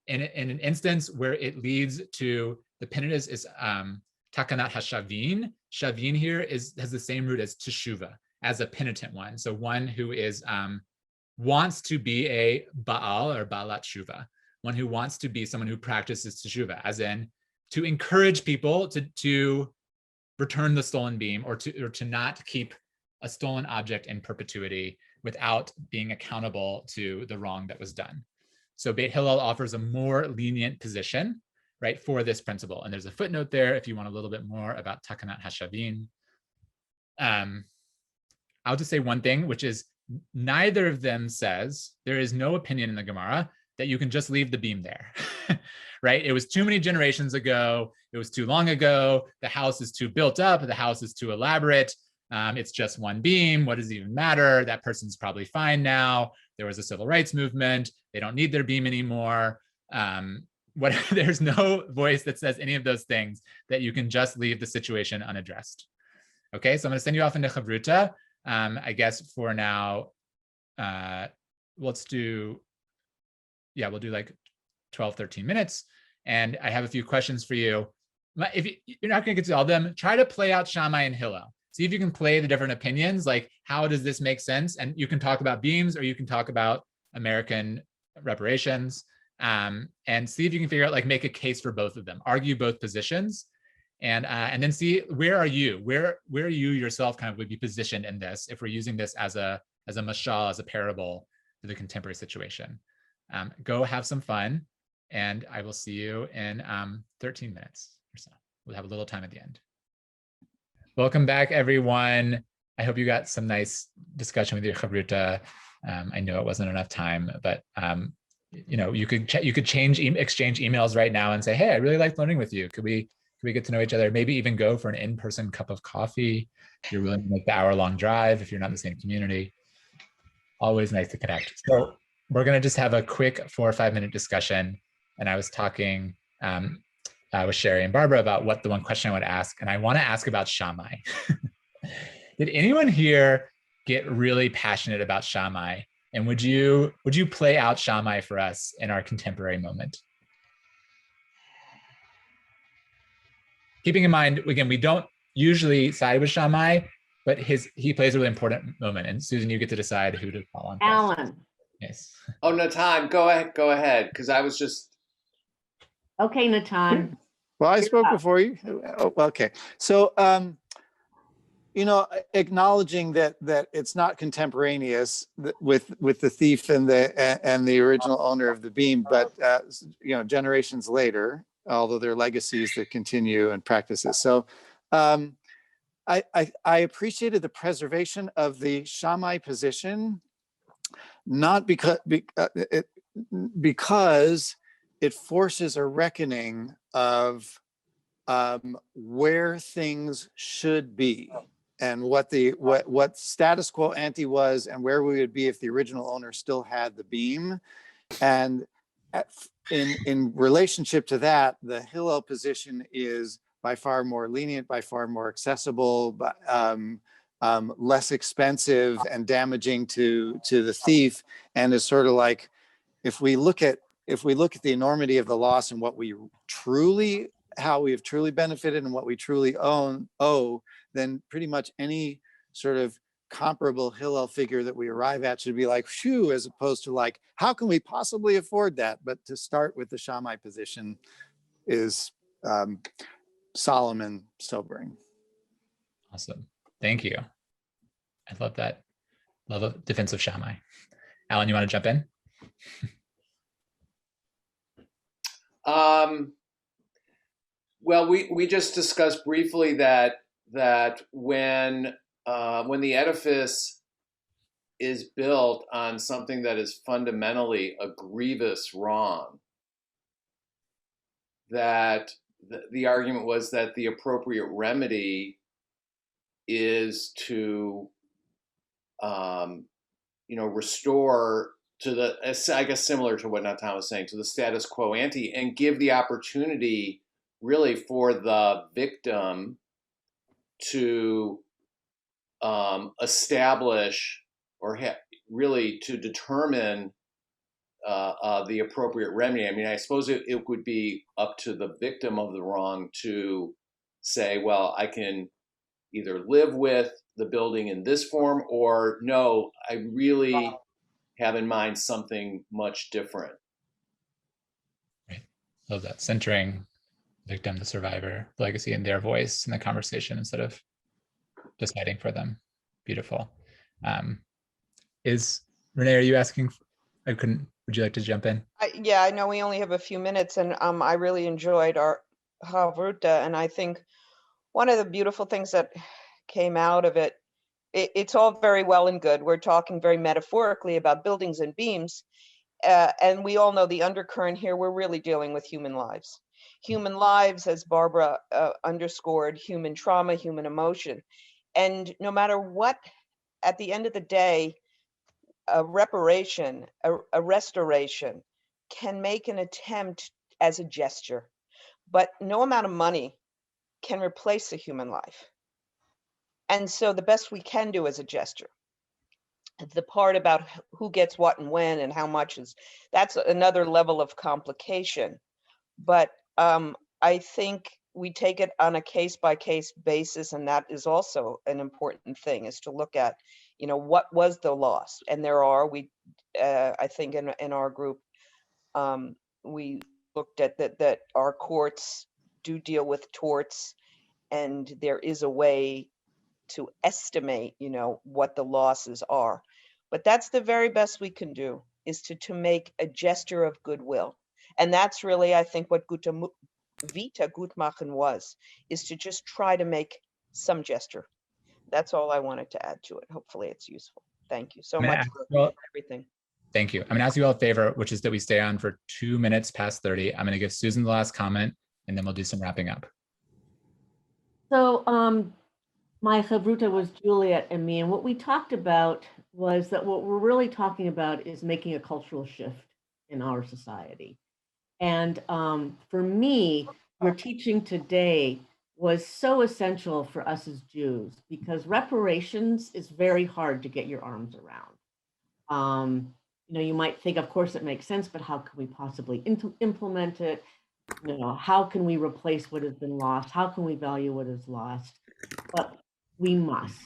in an instance where it leads to the penitence is takanat hashavin. Shavin here has the same root as teshuva, as a penitent one. So one who is wants to be a Baal or Baalat Shuva, one who wants to be someone who practices teshuva, as in to encourage people to return the stolen beam or to not keep a stolen object in perpetuity without being accountable to the wrong that was done. So Beit Hillel offers a more lenient position, right, for this principle. And there's a footnote there if you want a little bit more about takanat hashavin. I'll just say one thing, which is neither of them says, there is no opinion in the Gemara that you can just leave the beam there, right? It was too many generations ago. It was too long ago. The house is too built up. The house is too elaborate. It's just one beam. What does it even matter? That person's probably fine now. There was a civil rights movement. They don't need their beam anymore. There's no voice that says any of those things, that you can just leave the situation unaddressed. Okay, so I'm going to send you off into Chavruta. I guess for now, we'll do like 12, 13 minutes. And I have a few questions for you. If you're not going to get to all of them, try to play out Shammai and Hillel. See if you can play the different opinions, like how does this make sense? And you can talk about beams or you can talk about American reparations, and see if you can figure out, like, make a case for both of them, argue both positions, and then see where are you yourself kind of would be positioned in this if we're using this as a mashal, as a parable to the contemporary situation. Go have some fun, and I will see you in 13 minutes or so. We'll have a little time at the end. Welcome back, everyone. I hope you got some nice discussion with your chavruta. I know it wasn't enough time, but you could exchange emails right now and say, hey, I really liked learning with you. Could we get to know each other? Maybe even go for an in-person cup of coffee. If you're willing to make the hour-long drive, if you're not in the same community. Always nice to connect. So we're going to just have a quick 4 or 5 minute discussion. And I was talking with Sherry and Barbara about what the one question I would ask. And I want to ask about Shammai. Did anyone here get really passionate about Shammai. And would you play out Shammai for us in our contemporary moment? Keeping in mind, again, we don't usually side with Shammai, but he plays a really important moment. And Susan, you get to decide who to call on. Alan. Yes. Oh, Natan, go ahead, because I was just. Okay, Natan. Well, I spoke before you. Oh, okay. So, acknowledging that it's not contemporaneous with the thief and the original owner of the beam, but generations later, although there are legacies that continue and practices. So, I appreciated the preservation of the Shammai position, not because it forces a reckoning of where things should be and what status quo ante was and where we would be if the original owner still had the beam. And in relationship to that, the Hillel position is by far more lenient, by far more accessible, less expensive and damaging to the thief, and is sort of like, if we look at the enormity of the loss and how we have truly benefited and what we truly owe, then pretty much any sort of comparable Hillel figure that we arrive at should be like, phew, as opposed to like, how can we possibly afford that? But to start with the Shammai position is solemn and sobering. Awesome. Thank you. I love that. Love a defense of Shammai. Alan, you want to jump in? Well, we just discussed briefly that when the edifice is built on something that is fundamentally a grievous wrong, that the argument was that the appropriate remedy is to restore to the, I guess similar to what Natan was saying, to the status quo ante, and give the opportunity really for the victim to establish or really to determine the appropriate remedy. I mean, I suppose it would be up to the victim of the wrong to say, well, I can either live with the building in this form, or no, I really have in mind something much different. Right. Love that. Centering victim, the survivor, the legacy, and their voice in the conversation instead of deciding for them. Beautiful. Is Renee, are you asking? Would you like to jump in? Yeah, I know we only have a few minutes, and I really enjoyed our Havruta, and I think one of the beautiful things that came out of it's all very well and good. We're talking very metaphorically about buildings and beams, and we all know the undercurrent here. We're really dealing with human lives. Human lives, as Barbara underscored, human trauma, human emotion. And no matter what, at the end of the day, a reparation, a restoration can make an attempt as a gesture, but no amount of money can replace a human life. And so the best we can do is a gesture. The part about who gets what and when and how much that's another level of complication. But I think we take it on a case-by-case basis, and that is also an important thing, is to look at, what was the loss? And there are, I think in our group, we looked at that our courts do deal with torts, and there is a way to estimate, what the losses are. But that's the very best we can do, is to make a gesture of goodwill. And that's really, I think, what Vita Gutmachen was, is to just try to make some gesture. That's all I wanted to add to it. Hopefully it's useful. Thank you so much for everything. Thank you. I'm going to ask you all a favor, which is that we stay on for 2 minutes past 30. I'm going to give Susan the last comment, and then we'll do some wrapping up. So my chavruta was Juliet and me, and what we talked about was that what we're really talking about is making a cultural shift in our society. And for me, your teaching today was so essential for us as Jews, because reparations is very hard to get your arms around. You might think, of course, it makes sense, but how can we possibly implement it? How can we replace what has been lost? How can we value what is lost? But we must.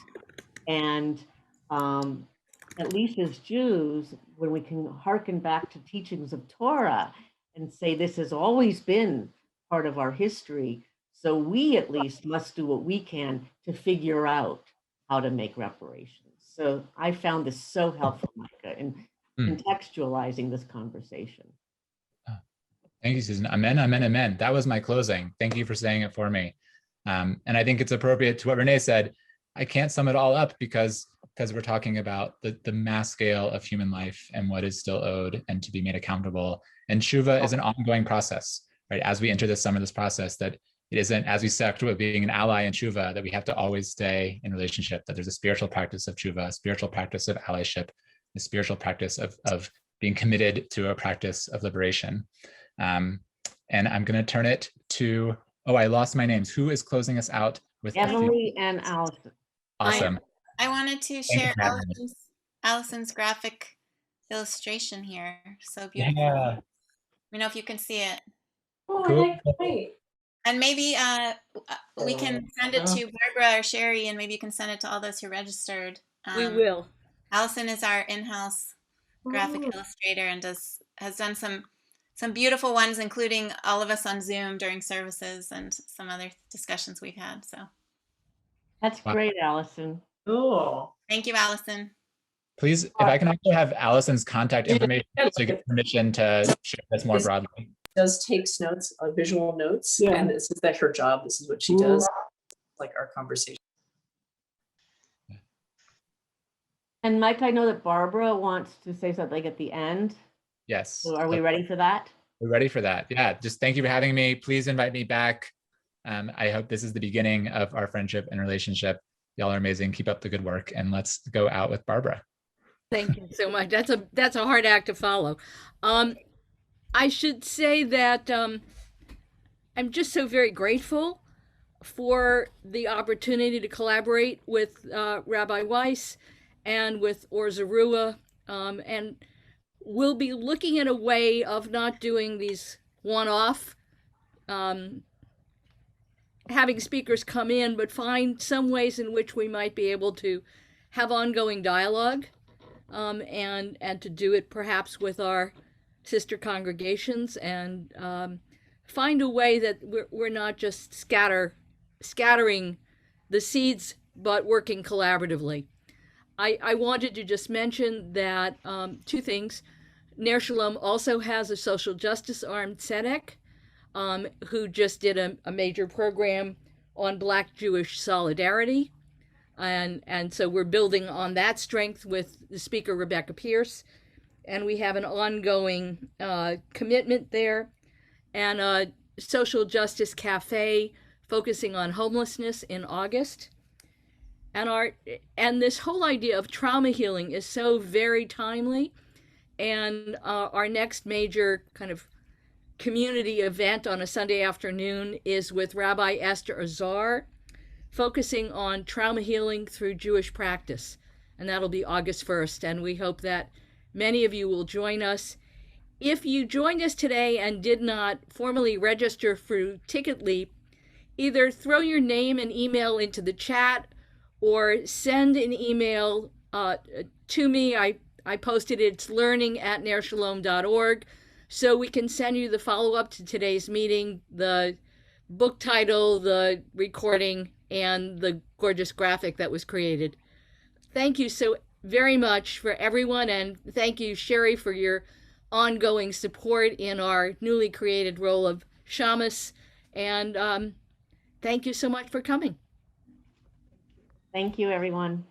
And at least as Jews, when we can hearken back to teachings of Torah and say this has always been part of our history, so we at least must do what we can to figure out how to make reparations. So I found this so helpful, Micah, in contextualizing this conversation. Thank you, Susan. Amen, amen, amen. That was my closing. Thank you for saying it for me. And I think it's appropriate to what Renee said. I can't sum it all up because we're talking about the mass scale of human life and what is still owed and to be made accountable. And tshuva is an ongoing process, right? As we enter this summer, this process, that it isn't, as we said, with being an ally in tshuva, that we have to always stay in relationship, that there's a spiritual practice of tshuva, a spiritual practice of allyship, a spiritual practice of being committed to a practice of liberation. And I'm going to turn it to, I lost my names. Who is closing us out with Emily and Allison? Awesome. I wanted to share Allison's graphic illustration here. So beautiful. Yeah. Let me know if you can see it. Cool. And maybe we can send it to Barbara or Sherry, and maybe you can send it to all those who registered. We will. Allison is our in-house graphic illustrator and has done some beautiful ones, including all of us on Zoom during services and some other discussions we've had. So that's great, Allison. Cool. Thank you, Allison. Please, if I can also have Allison's contact information to get permission to share this more broadly. Does takes notes, visual notes, and this is her job. This is what she does, like our conversation. And Mike, I know that Barbara wants to say something at the end. Yes. So are we ready for that? We're ready for that. Yeah, just thank you for having me. Please invite me back. I hope this is the beginning of our friendship and relationship. Y'all are amazing. Keep up the good work, and let's go out with Barbara. Thank you so much. That's a hard act to follow. I should say that I'm just so very grateful for the opportunity to collaborate with Rabbi Weiss and with Or Zarua, and we'll be looking at a way of not doing these one-off, having speakers come in, but find some ways in which we might be able to have ongoing dialogue, and to do it perhaps with our sister congregations, and find a way that we're not just scattering the seeds, but working collaboratively. I wanted to just mention that two things. Ner Shalom also has a social justice arm, Tzedek, who just did a major program on Black Jewish solidarity. And so we're building on that strength with the speaker, Rebecca Pierce. And we have an ongoing commitment there. And a social justice cafe focusing on homelessness in August. And this whole idea of trauma healing is so very timely. And our next major kind of community event on a Sunday afternoon is with Rabbi Esther Azar, focusing on trauma healing through Jewish practice. And that'll be August 1st. And we hope that many of you will join us. If you joined us today and did not formally register through Ticketleap, either throw your name and email into the chat or send an email to me. I posted it. It's learning@nershalom.org. So we can send you the follow-up to today's meeting, the book title, the recording, and the gorgeous graphic that was created. Thank you so very much for everyone, and thank you, Sherry, for your ongoing support in our newly created role of Shamus, and thank you so much for coming. Thank you, everyone.